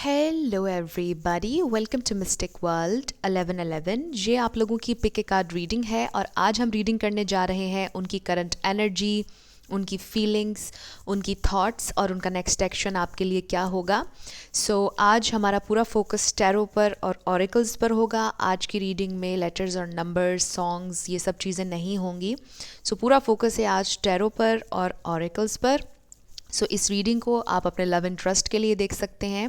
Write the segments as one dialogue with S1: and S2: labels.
S1: Hello everybody, welcome to Mystic World 1111। ये आप लोगों की पिक ए कार्ड रीडिंग है और आज हम रीडिंग करने जा रहे हैं उनकी करंट एनर्जी, उनकी फीलिंग्स, उनकी थॉट्स और उनका नेक्स्ट एक्शन आपके लिए क्या होगा। आज हमारा पूरा फोकस टैरो पर और ऑरेकल्स पर होगा। आज की रीडिंग में लेटर्स और नंबर्स, सॉन्ग्स, ये सब चीज़ें नहीं होंगी। पूरा फोकस है आज टैरो पर और ऑरेकल्स पर। इस रीडिंग को आप अपने लव एंड ट्रस्ट के लिए देख सकते हैं।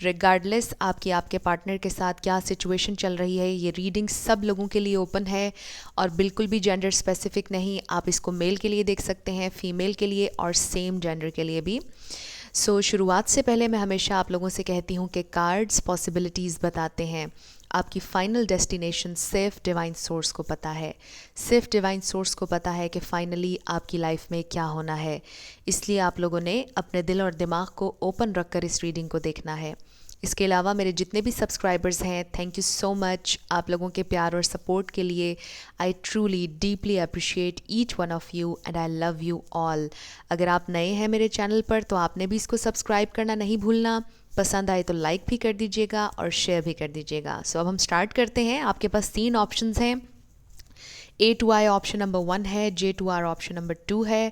S1: रिगार्डलेस आपके पार्टनर के साथ क्या सिचुएशन चल रही है, ये रीडिंग सब लोगों के लिए ओपन है और बिल्कुल भी जेंडर स्पेसिफिक नहीं। आप इसको मेल के लिए देख सकते हैं, फीमेल के लिए और सेम जेंडर के लिए भी। शुरुआत से पहले मैं हमेशा आप लोगों से कहती हूँ कि कार्ड्स पॉसिबिलिटीज़ बताते हैं। आपकी फाइनल डेस्टिनेशन सिर्फ डिवाइन सोर्स को पता है। सिर्फ डिवाइन सोर्स को पता है कि फाइनली आपकी लाइफ में क्या होना है। इसलिए आप लोगों ने अपने दिल और दिमाग को ओपन रखकर इस रीडिंग को देखना है। इसके अलावा मेरे जितने भी सब्सक्राइबर्स हैं, थैंक यू सो मच आप लोगों के प्यार और सपोर्ट के लिए। I truly deeply appreciate each one of you and I love you all. अगर आप नए हैं मेरे चैनल पर तो आपने भी इसको सब्सक्राइब करना नहीं भूलना। पसंद आए तो लाइक भी कर दीजिएगा और शेयर भी कर दीजिएगा। अब हम स्टार्ट करते हैं। आपके पास 3 ऑप्शंस हैं। A to I option number 1 है, J to R option number 2 है,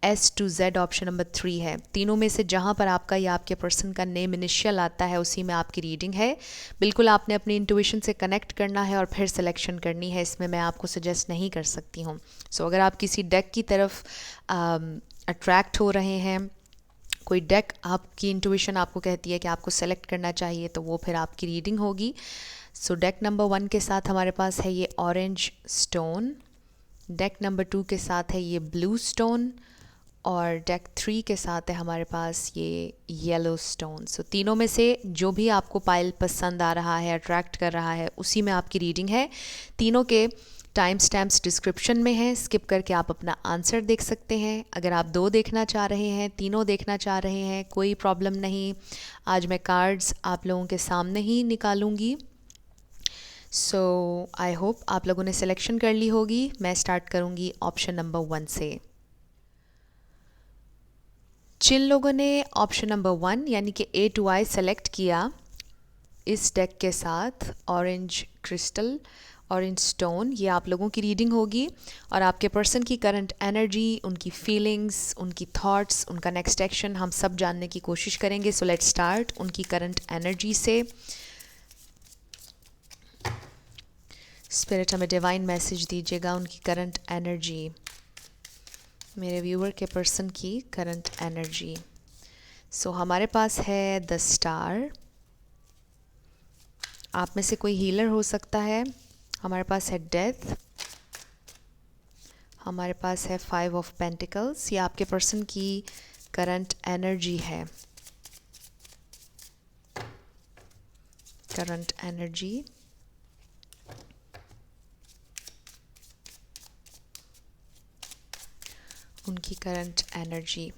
S1: S to Z option number 3 है। तीनों में से जहाँ पर आपका या आपके पर्सन का नेम इनिशियल आता है उसी में आपकी रीडिंग है। बिल्कुल आपने अपनी इंट्यूशन से कनेक्ट करना है और फिर सिलेक्शन करनी है। इसमें मैं आपको सजेस्ट नहीं कर सकती हूँ। अगर आप किसी डेक की तरफ अट्रैक्ट हो रहे हैं, कोई डेक आपकी इंट्यूशन आपको कहती है कि आपको सेलेक्ट करना चाहिए, तो वो फिर आपकी रीडिंग होगी। डेक नंबर 1 के साथ हमारे पास है ये ऑरेंज स्टोन, डेक नंबर 2 के साथ है ये ब्लू स्टोन और डेक 3 के साथ है हमारे पास ये येलो स्टोन। तीनों में से जो भी आपको पाइल पसंद आ रहा है, अट्रैक्ट कर रहा है, उसी में आपकी रीडिंग है। तीनों के टाइम स्टैम्प्स डिस्क्रिप्शन में है, स्किप करके आप अपना आंसर देख सकते हैं। अगर आप 2 देखना चाह रहे हैं, तीनों देखना चाह रहे हैं, कोई प्रॉब्लम नहीं। आज मैं कार्ड्स आप लोगों के सामने ही निकालूंगी। आई होप आप लोगों ने सिलेक्शन कर ली होगी। मैं स्टार्ट करूंगी ऑप्शन नंबर 1 से। जिन लोगों ने ऑप्शन नंबर 1 यानी कि A to I सेलेक्ट किया, इस डेक के साथ ऑरेंज क्रिस्टल, ऑरेंज स्टोन, ये आप लोगों की रीडिंग होगी और आपके पर्सन की करंट एनर्जी, उनकी फीलिंग्स, उनकी थॉट्स, उनका नेक्स्ट एक्शन हम सब जानने की कोशिश करेंगे। लेट्स स्टार्ट उनकी करंट एनर्जी से। स्पिरिट हमें डिवाइन मैसेज दीजिएगा, उनकी करंट एनर्जी, मेरे व्यूअर के पर्सन की करंट एनर्जी। हमारे पास है द स्टार। आप में से कोई हीलर हो सकता है। हमारे पास है डेथ, हमारे पास है 5 ऑफ पेंटिकल्स। ये आपके पर्सन की करंट एनर्जी है। करंट एनर्जी, उनकी करंट एनर्जी।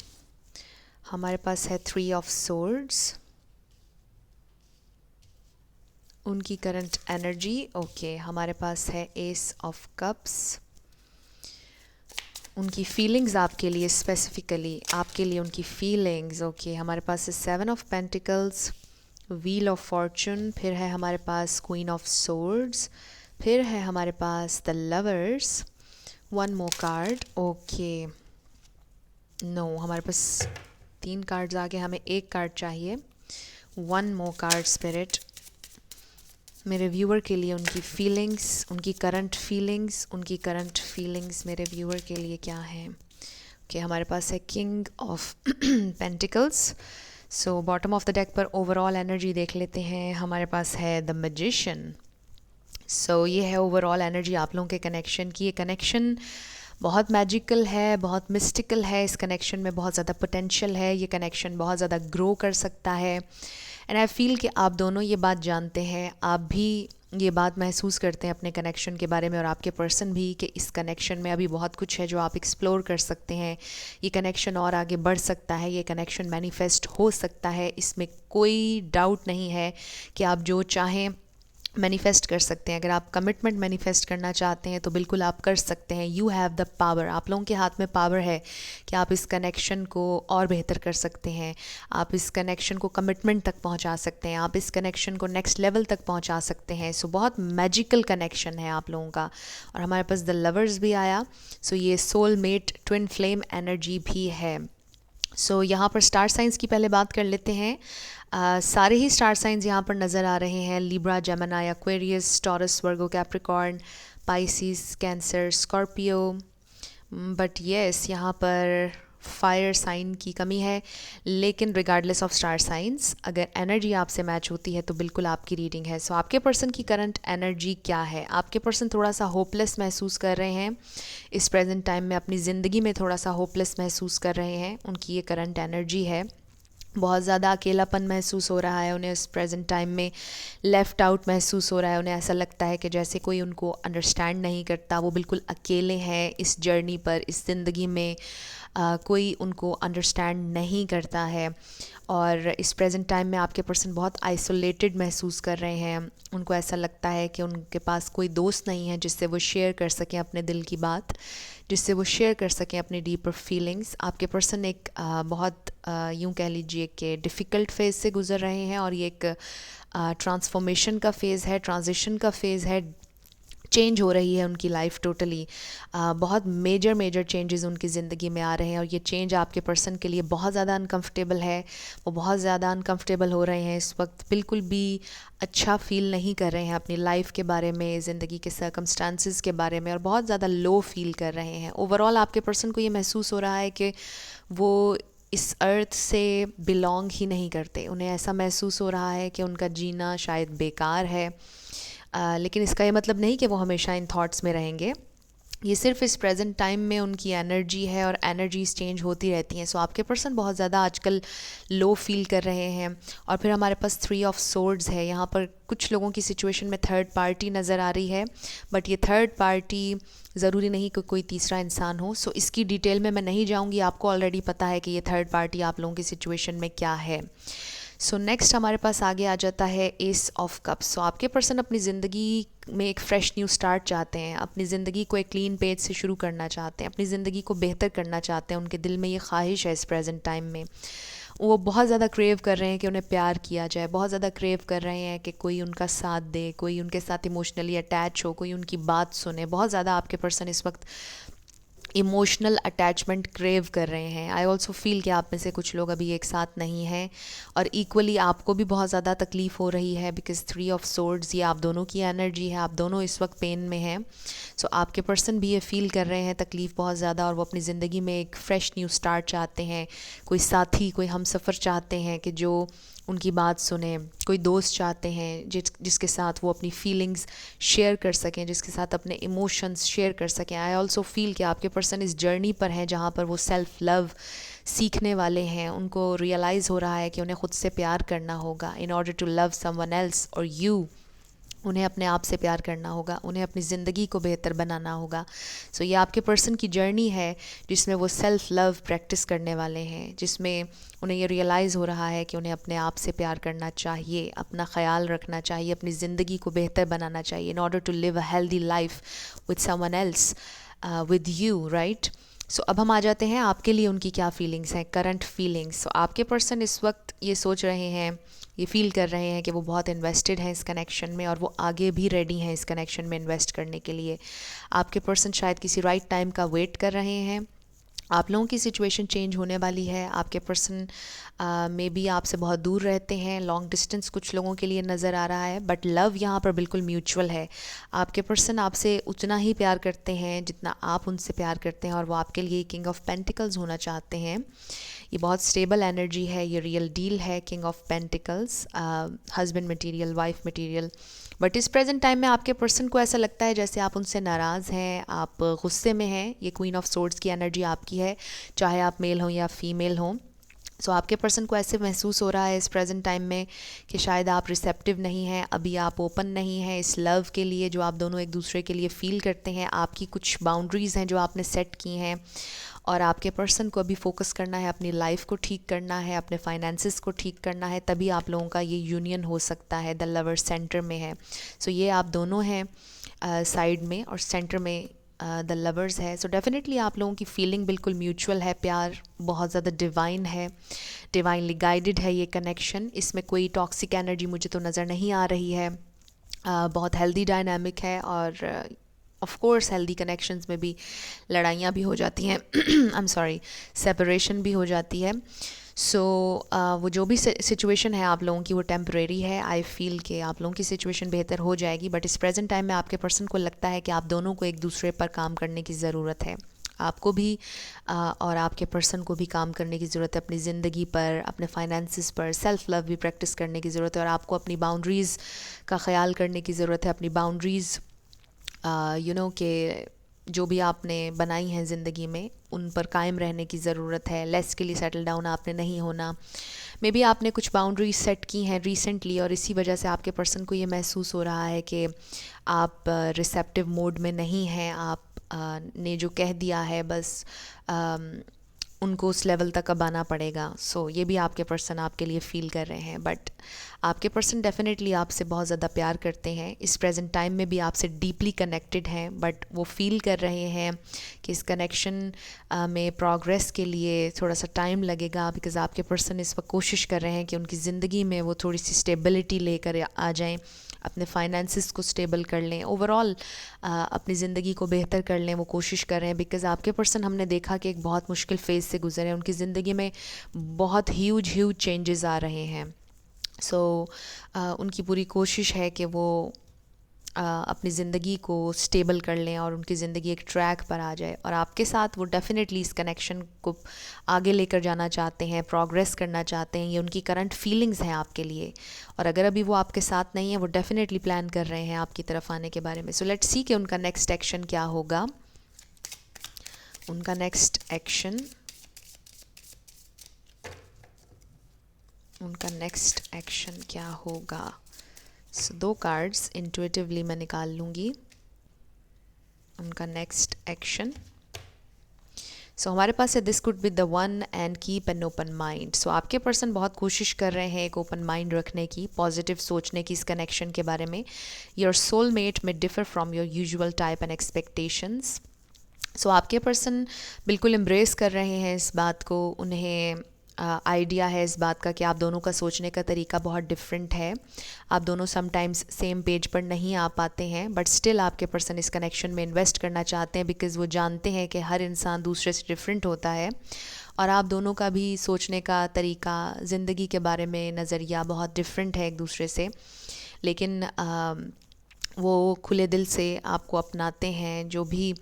S1: हमारे पास है 3 ऑफ सोर्ड्स, उनकी करंट एनर्जी। ओके, हमारे पास है एस ऑफ कप्स, उनकी फीलिंग्स आपके लिए, स्पेसिफिकली आपके लिए उनकी फीलिंग्स। ओके, हमारे पास है 7 of pentacles, wheel of Fortune, फिर है हमारे पास क्वीन ऑफ सोर्ड्स, फिर है हमारे पास the lovers. 1 more card. Okay, no, हमारे पास 3 कार्ड्स आ गए, हमें 1 कार्ड चाहिए। 1 मोर कार्ड स्पिरिट, मेरे व्यूअर के लिए उनकी फीलिंग्स, उनकी करंट फीलिंग्स, उनकी करंट फीलिंग्स मेरे व्यूअर के लिए क्या है। ओके, हमारे पास है king of pentacles. Bottom of the deck पर ओवरऑल एनर्जी देख लेते हैं। हमारे पास है द मैजिशियन। ये है ओवरऑल एनर्जी आप लोगों के कनेक्शन की। ये कनेक्शन बहुत मैजिकल है, बहुत मिस्टिकल है। इस कनेक्शन में बहुत ज़्यादा पोटेंशियल है। ये कनेक्शन बहुत ज़्यादा ग्रो कर सकता है। एंड आई फील कि आप दोनों ये बात जानते हैं, आप भी ये बात महसूस करते हैं अपने कनेक्शन के बारे में और आपके पर्सन भी, कि इस कनेक्शन में अभी बहुत कुछ है जो आप एक्सप्लोर कर सकते हैं। ये कनेक्शन और आगे बढ़ सकता है, ये कनेक्शन मैनिफेस्ट हो सकता है। इसमें कोई डाउट नहीं है कि आप जो चाहें मैनिफेस्ट कर सकते हैं। अगर आप कमिटमेंट मैनिफेस्ट करना चाहते हैं तो बिल्कुल आप कर सकते हैं। यू हैव द पावर, आप लोगों के हाथ में पावर है कि आप इस कनेक्शन को और बेहतर कर सकते हैं। आप इस कनेक्शन को कमिटमेंट तक पहुंचा सकते हैं, आप इस कनेक्शन को नेक्स्ट लेवल तक पहुंचा सकते हैं। सो बहुत मैजिकल कनेक्शन है आप लोगों का। और हमारे पास द लवर्स भी आया, सो ये सोलमेट ट्विन फ्लेम एनर्जी भी है। सो यहाँ पर स्टार साइंस की पहले बात कर लेते हैं। सारे ही स्टार साइंस यहाँ पर नज़र आ रहे हैं, Libra, Gemini, Aquarius, taurus, Virgo, Capricorn, Pisces, cancer, Scorpio. But yes, यहाँ पर फायर साइन की कमी है। लेकिन रिगार्डलेस ऑफ स्टार साइंस, अगर एनर्जी आपसे मैच होती है तो बिल्कुल आपकी रीडिंग है। सो आपके पर्सन की करंट एनर्जी क्या है? आपके पर्सन थोड़ा सा होपलेस महसूस कर रहे हैं इस प्रेजेंट टाइम में, अपनी ज़िंदगी में थोड़ा सा होपलेस महसूस कर रहे हैं। उनकी ये करंट एनर्जी है। बहुत ज़्यादा अकेलापन महसूस हो रहा है उन्हें इस प्रेजेंट टाइम में, लेफ़्ट आउट महसूस हो रहा है उन्हें। ऐसा लगता है कि जैसे कोई उनको अंडरस्टैंड नहीं करता, वो बिल्कुल अकेले हैं इस जर्नी पर, इस ज़िंदगी में। कोई उनको अंडरस्टैंड नहीं करता है। और इस प्रेजेंट टाइम में आपके पर्सन बहुत आइसोलेटेड महसूस कर रहे हैं। उनको ऐसा लगता है कि उनके पास कोई दोस्त नहीं है जिससे वो शेयर कर सकें अपने दिल की बात, जिससे वो शेयर कर सकें अपनी डीपर फीलिंग्स। आपके पर्सन एक बहुत यूँ कह लीजिए कि डिफ़िकल्ट फेज़ से गुज़र रहे हैं, और ये एक ट्रांसफॉर्मेशन का फ़ेज़ है, ट्रांजिशन का फ़ेज़ है। चेंज हो रही है उनकी लाइफ टोटली। बहुत मेजर चेंजेस उनकी ज़िंदगी में आ रहे हैं, और ये चेंज आपके पर्सन के लिए बहुत ज़्यादा अनकंफर्टेबल है। वो बहुत ज़्यादा अनकंफर्टेबल हो रहे हैं इस वक्त, बिल्कुल भी अच्छा फील नहीं कर रहे हैं अपनी लाइफ के बारे में, ज़िंदगी के सर्कमस्टांसिस के बारे में, और बहुत ज़्यादा लो फील कर रहे हैं। ओवरऑल आपके पर्सन को ये महसूस हो रहा है कि वो इस अर्थ से बिलोंग ही नहीं करते। उन्हें ऐसा महसूस हो रहा है कि उनका जीना शायद बेकार है। लेकिन इसका ये मतलब नहीं कि वो हमेशा इन थॉट्स में रहेंगे। ये सिर्फ इस प्रेजेंट टाइम में उनकी एनर्जी है, और एनर्जीज चेंज होती रहती हैं। सो आपके पर्सन बहुत ज़्यादा आजकल लो फील कर रहे हैं। और फिर हमारे पास 3 ऑफ सोर्ड्स है। यहाँ पर कुछ लोगों की सिचुएशन में थर्ड पार्टी नज़र आ रही है, बट ये थर्ड पार्टी ज़रूरी नहीं कि कोई तीसरा इंसान हो। सो इसकी डिटेल में मैं नहीं जाऊँगी, आपको ऑलरेडी पता है कि ये थर्ड पार्टी आप लोगों की सिचुएशन में क्या है। सो नेक्स्ट हमारे पास आगे आ जाता है एस ऑफ कप्स। सो आपके पर्सन अपनी ज़िंदगी में एक फ़्रेश न्यू स्टार्ट चाहते हैं, अपनी ज़िंदगी को एक क्लीन पेज से शुरू करना चाहते हैं, अपनी ज़िंदगी को बेहतर करना चाहते हैं। उनके दिल में ये ख्वाहिश है इस प्रेजेंट टाइम में। वो बहुत ज़्यादा क्रेव कर रहे हैं कि उन्हें प्यार किया जाए, बहुत ज़्यादा क्रेव कर रहे हैं कि कोई उनका साथ दे, कोई उनके साथ इमोशनली अटैच हो, कोई उनकी बात सुने। बहुत ज़्यादा आपके पर्सन इस वक्त इमोशनल अटैचमेंट क्रेव कर रहे हैं। आई ऑल्सो फील कि आप में से कुछ लोग अभी एक साथ नहीं हैं, और इक्वली आपको भी बहुत ज़्यादा तकलीफ़ हो रही है, बिकॉज 3 ऑफ सोर्ड्स ये आप दोनों की एनर्जी है। आप दोनों इस वक्त पेन में हैं। सो आपके पर्सन भी ये फील कर रहे हैं तकलीफ़ बहुत ज़्यादा, और वो अपनी ज़िंदगी में एक फ़्रेश न्यू स्टार्ट चाहते हैं। कोई साथी, कोई हमसफ़र चाहते हैं कि जो उनकी बात सुने, कोई दोस्त चाहते हैं जिसके साथ वो अपनी फीलिंग्स शेयर कर सकें, जिसके साथ अपने इमोशंस शेयर कर सकें। आई ऑल्सो फील कि आपके पर्सन इस जर्नी पर हैं जहाँ पर वो सेल्फ़ लव सीखने वाले हैं। उनको रियलाइज़ हो रहा है कि उन्हें ख़ुद से प्यार करना होगा in order to love someone else और यू। उन्हें अपने आप से प्यार करना होगा, उन्हें अपनी ज़िंदगी को बेहतर बनाना होगा। सो ये आपके पर्सन की जर्नी है जिसमें वो सेल्फ़ लव प्रैक्टिस करने वाले हैं, जिसमें उन्हें ये रियलाइज़ हो रहा है कि उन्हें अपने आप से प्यार करना चाहिए, अपना ख्याल रखना चाहिए, अपनी ज़िंदगी को बेहतर बनाना चाहिए in order to live a healthy life with someone else, with you, right. So अब हम आ जाते हैं आपके लिए उनकी क्या फीलिंग्स हैं, करंट फीलिंग्स। सो आपके पर्सन इस वक्त ये सोच रहे हैं, ये फील कर रहे हैं कि वो बहुत इन्वेस्टेड हैं इस कनेक्शन में, और वो आगे भी रेडी हैं इस कनेक्शन में इन्वेस्ट करने के लिए। आपके पर्सन शायद किसी राइट टाइम का वेट कर रहे हैं। आप लोगों की सिचुएशन चेंज होने वाली है। आपके पर्सन में भी आपसे बहुत दूर रहते हैं, लॉन्ग डिस्टेंस कुछ लोगों के लिए नज़र आ रहा है, बट लव यहाँ पर बिल्कुल म्यूचुअल है। आपके पर्सन आपसे उतना ही प्यार करते हैं जितना आप उनसे प्यार करते हैं, और वो आपके लिए किंग ऑफ पेंटिकल्स होना चाहते हैं। ये बहुत स्टेबल एनर्जी है, ये रियल डील है, king of pentacles, husband material, wife material. But इस प्रेजेंट टाइम में आपके पर्सन को ऐसा लगता है जैसे आप उनसे नाराज़ हैं, आप गुस्से में हैं। ये क्वीन ऑफ सोर्ड्स की एनर्जी आपकी है, चाहे आप मेल हों या फीमेल हों। सो आपके पर्सन को ऐसे महसूस हो रहा है इस प्रेजेंट टाइम में कि शायद आप रिसेप्टिव नहीं हैं, अभी आप ओपन नहीं हैं इस लव के लिए जो आप दोनों एक दूसरे के लिए फ़ील करते हैं। आपकी कुछ बाउंड्रीज़ हैं जो आपने सेट की हैं, और आपके पर्सन को अभी फोकस करना है, अपनी लाइफ को ठीक करना है, अपने फाइनेंसिस को ठीक करना है, तभी आप लोगों का ये यूनियन हो सकता है। द लवर सेंटर में है, सो ये आप दोनों हैं साइड में, और सेंटर में द लवर्स है। सो डेफिनेटली आप लोगों की फीलिंग बिल्कुल म्यूचुअल है, प्यार बहुत ज़्यादा डिवाइन है, डिवाइनली गाइडेड है ये कनेक्शन। इसमें कोई टॉक्सिक एनर्जी मुझे तो नज़र नहीं आ रही है। बहुत हेल्दी डायनामिक है, और ऑफ कोर्स हेल्दी कनेक्शंस में भी लड़ाइयाँ भी हो जाती हैं, आई एम सॉरी, सेपरेशन भी हो जाती है। सो वो जो भी सिचुएशन है आप लोगों की वो टेम्परेरी है। आई फील कि आप लोगों की सिचुएशन बेहतर हो जाएगी, बट इस प्रेजेंट टाइम में आपके पर्सन को लगता है कि आप दोनों को एक दूसरे पर काम करने की ज़रूरत है। आपको भी और आपके पर्सन को भी काम करने की ज़रूरत है, अपनी ज़िंदगी पर, अपने फाइनेंसिस पर, सेल्फ लव भी प्रैक्टिस करने की ज़रूरत है, और आपको अपनी बाउंड्रीज़ का ख्याल करने की ज़रूरत है। अपनी बाउंड्रीज़ कि जो भी आपने बनाई हैं ज़िंदगी में उन पर कायम रहने की ज़रूरत है। लेस के लिए सेटल डाउन आपने नहीं होना। मे बी आपने कुछ बाउंड्रीज सेट की हैं रिसेंटली, और इसी वजह से आपके पर्सन को ये महसूस हो रहा है कि आप रिसेप्टिव मोड में नहीं हैं। आप ने जो कह दिया है बस उनको उस लेवल तक अब आना पड़ेगा। सो ये भी आपके पर्सन आपके लिए फ़ील कर रहे हैं, बट आपके पर्सन डेफिनेटली आपसे बहुत ज़्यादा प्यार करते हैं। इस प्रेजेंट टाइम में भी आपसे डीपली कनेक्टेड हैं, बट वो फील कर रहे हैं कि इस कनेक्शन में प्रोग्रेस के लिए थोड़ा सा टाइम लगेगा, बिकॉज़ आपके पर्सन इस वक्त कोशिश कर रहे हैं कि उनकी ज़िंदगी में वो थोड़ी सी स्टेबिलिटी लेकर आ जाएं, अपने फाइनेंसिस को स्टेबल कर लें, ओवरऑल अपनी ज़िंदगी को बेहतर कर लें। वो कोशिश कर रहे हैं, बिकॉज़ आपके पर्सन हमने देखा कि एक बहुत मुश्किल फ़ेज़ से गुजरे हैं। उनकी ज़िंदगी में बहुत ह्यूज चेंजेस आ रहे हैं। सो उनकी पूरी कोशिश है कि वो अपनी ज़िंदगी को स्टेबल कर लें और उनकी ज़िंदगी एक ट्रैक पर आ जाए, और आपके साथ वो डेफ़िनेटली इस कनेक्शन को आगे लेकर जाना चाहते हैं, प्रोग्रेस करना चाहते हैं। ये उनकी करंट फीलिंग्स हैं आपके लिए, और अगर अभी वो आपके साथ नहीं है, वो डेफ़िनेटली प्लान कर रहे हैं आपकी तरफ आने के बारे में। सो लेट्स सी कि उनका नेक्स्ट एक्शन क्या होगा। उनका नेक्स्ट एक्शन, उनका नेक्स्ट एक्शन क्या होगा। सो 2 कार्ड्स इंट्यूटिवली मैं निकाल लूँगी। उनका नेक्स्ट एक्शन, सो हमारे पास है this could be the one and keep an open mind. So आपके पर्सन बहुत कोशिश कर रहे हैं एक ओपन माइंड रखने की, पॉजिटिव सोचने की इस कनेक्शन के बारे में। Your soulmate may differ from your usual type and expectations. So आपके पर्सन बिल्कुल एम्ब्रेस कर रहे हैं इस बात को। उन्हें आइडिया है इस बात का कि आप दोनों का सोचने का तरीका बहुत डिफरेंट है। आप दोनों समटाइम्स सेम पेज पर नहीं आ पाते हैं, बट स्टिल आपके पर्सन इस कनेक्शन में इन्वेस्ट करना चाहते हैं, बिकॉज़ वो जानते हैं कि हर इंसान दूसरे से डिफरेंट होता है, और आप दोनों का भी सोचने का तरीका, ज़िंदगी के बारे में नज़रिया बहुत डिफरेंट है एक दूसरे से। लेकिन वो खुले दिल से आपको अपनाते हैं। जो भी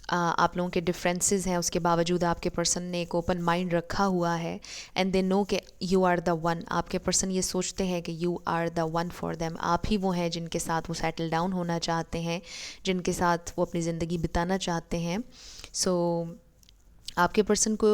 S1: आप लोगों के डिफरेंसेस हैं उसके बावजूद आपके पर्सन ने एक ओपन माइंड रखा हुआ है, एंड दे नो कि यू आर द वन। आपके पर्सन ये सोचते हैं कि you are the one for them. आप ही वो हैं जिनके साथ वो सेटल डाउन होना चाहते हैं, जिनके साथ वो अपनी ज़िंदगी बिताना चाहते हैं। सो आपके पर्सन को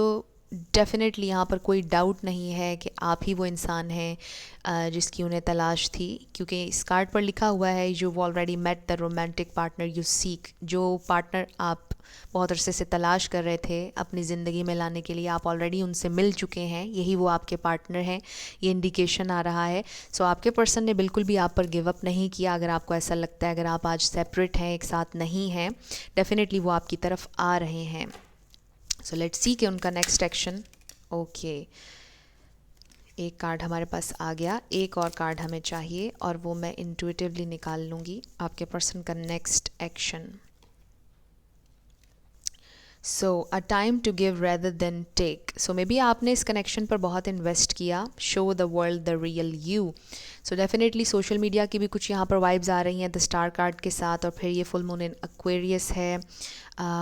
S1: डेफिनेटली यहाँ पर कोई डाउट नहीं है कि आप ही वो इंसान हैं जिसकी उन्हें तलाश थी, क्योंकि इस कार्ड पर लिखा हुआ है you already met the romantic partner you seek. जो पार्टनर आप बहुत अरसे से तलाश कर रहे थे अपनी ज़िंदगी में लाने के लिए, आप ऑलरेडी उनसे मिल चुके हैं, यही वो आपके पार्टनर हैं, ये इंडिकेशन आ रहा है। सो आपके पर्सन ने बिल्कुल भी आप पर गिव अप नहीं किया। अगर आपको ऐसा लगता है अगर आप आज सेपरेट हैं, एक साथ नहीं हैं, डेफिनेटली वो आपकी तरफ आ रहे हैं। सो लेट्स सी कि उनका नेक्स्ट एक्शन। ओके, एक कार्ड हमारे पास आ गया, एक और कार्ड हमें चाहिए, और वो मैं इंट्यूटिवली निकाल लूँगी। आपके पर्सन का next action, so a time to give rather than take. So maybe आपने इस कनेक्शन पर बहुत इन्वेस्ट किया। Show the world the real you. So definitely social media की भी कुछ यहाँ पर वाइब्स आ रही हैं द स्टार कार्ड के साथ, और फिर ये फुल मून इन एक्वेरियस है।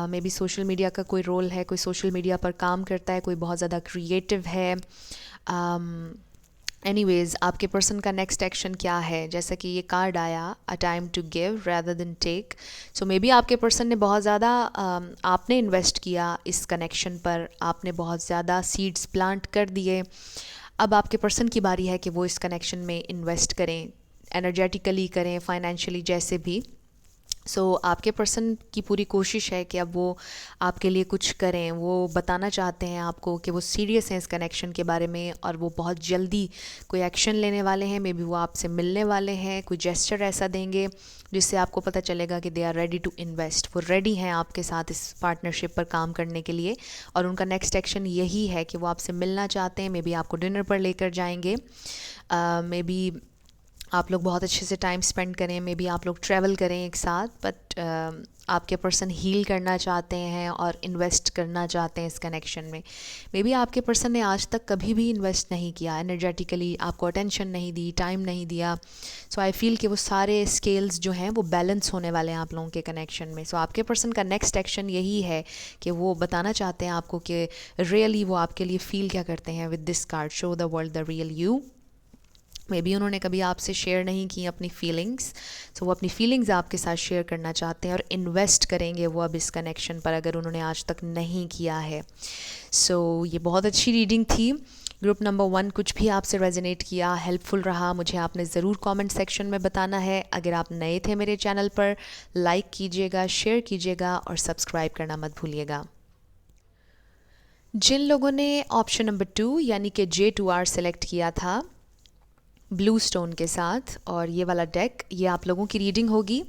S1: मे बी सोशल मीडिया का कोई रोल है, कोई सोशल मीडिया पर काम करता है, कोई बहुत ज़्यादा क्रिएटिव है। एनीवेज़ आपके पर्सन का नेक्स्ट एक्शन क्या है, जैसा कि ये कार्ड आया a time to give rather than take. So maybe आपके पर्सन ने बहुत ज़्यादा आपने इन्वेस्ट किया इस कनेक्शन पर, आपने बहुत ज़्यादा सीड्स प्लांट कर दिए। अब आपके पर्सन की बारी है कि वो इस कनेक्शन में इन्वेस्ट करें, एनर्जेटिकली करें, फाइनेंशियली, जैसे भी। आपके पर्सन की पूरी कोशिश है कि अब वो आपके लिए कुछ करें, वो बताना चाहते हैं आपको कि वो सीरियस हैं इस कनेक्शन के बारे में और वो बहुत जल्दी कोई एक्शन लेने वाले हैं। मे बी वो आपसे मिलने वाले हैं, कोई जेस्चर ऐसा देंगे जिससे आपको पता चलेगा कि they are ready to invest, वो रेडी हैं आपके साथ इस पार्टनरशिप पर काम करने के लिए। और उनका नेक्स्ट एक्शन यही है कि वो आपसे मिलना चाहते हैं, मे बी आपको डिनर पर लेकर जाएंगे, मे बी आप लोग बहुत अच्छे से टाइम स्पेंड करें, मे बी आप लोग ट्रैवल करें एक साथ, बट आपके पर्सन हील करना चाहते हैं और इन्वेस्ट करना चाहते हैं इस कनेक्शन में। मे बी आपके पर्सन ने आज तक कभी भी इन्वेस्ट नहीं किया एनर्जेटिकली, आपको अटेंशन नहीं दी, टाइम नहीं दिया। सो आई फील कि वो सारे स्केल्स जो हैं वो बैलेंस होने वाले हैं आप लोगों के कनेक्शन में। सो आपके पर्सन का नेक्स्ट एक्शन यही है कि वो बताना चाहते हैं आपको कि रियली वो आपके लिए फील क्या करते हैं with this card, show the world the real you. May be उन्होंने कभी आपसे शेयर नहीं की अपनी फीलिंग्स, सो वो अपनी फीलिंग्स आपके साथ शेयर करना चाहते हैं और इन्वेस्ट करेंगे वो अब इस कनेक्शन पर, अगर उन्होंने आज तक नहीं किया है। ये बहुत अच्छी रीडिंग थी। ग्रुप नंबर 1 कुछ भी आपसे रेजोनेट किया, हेल्पफुल रहा, मुझे आपने ज़रूर कमेंट सेक्शन में बताना है। अगर आप नए थे मेरे चैनल पर, लाइक कीजिएगा, शेयर कीजिएगा और सब्सक्राइब करना मत भूलिएगा। जिन लोगों ने ऑप्शन नंबर 2 यानी कि J2R सेलेक्ट किया था ब्लू स्टोन के साथ और ये वाला डेक, ये आप लोगों की रीडिंग होगी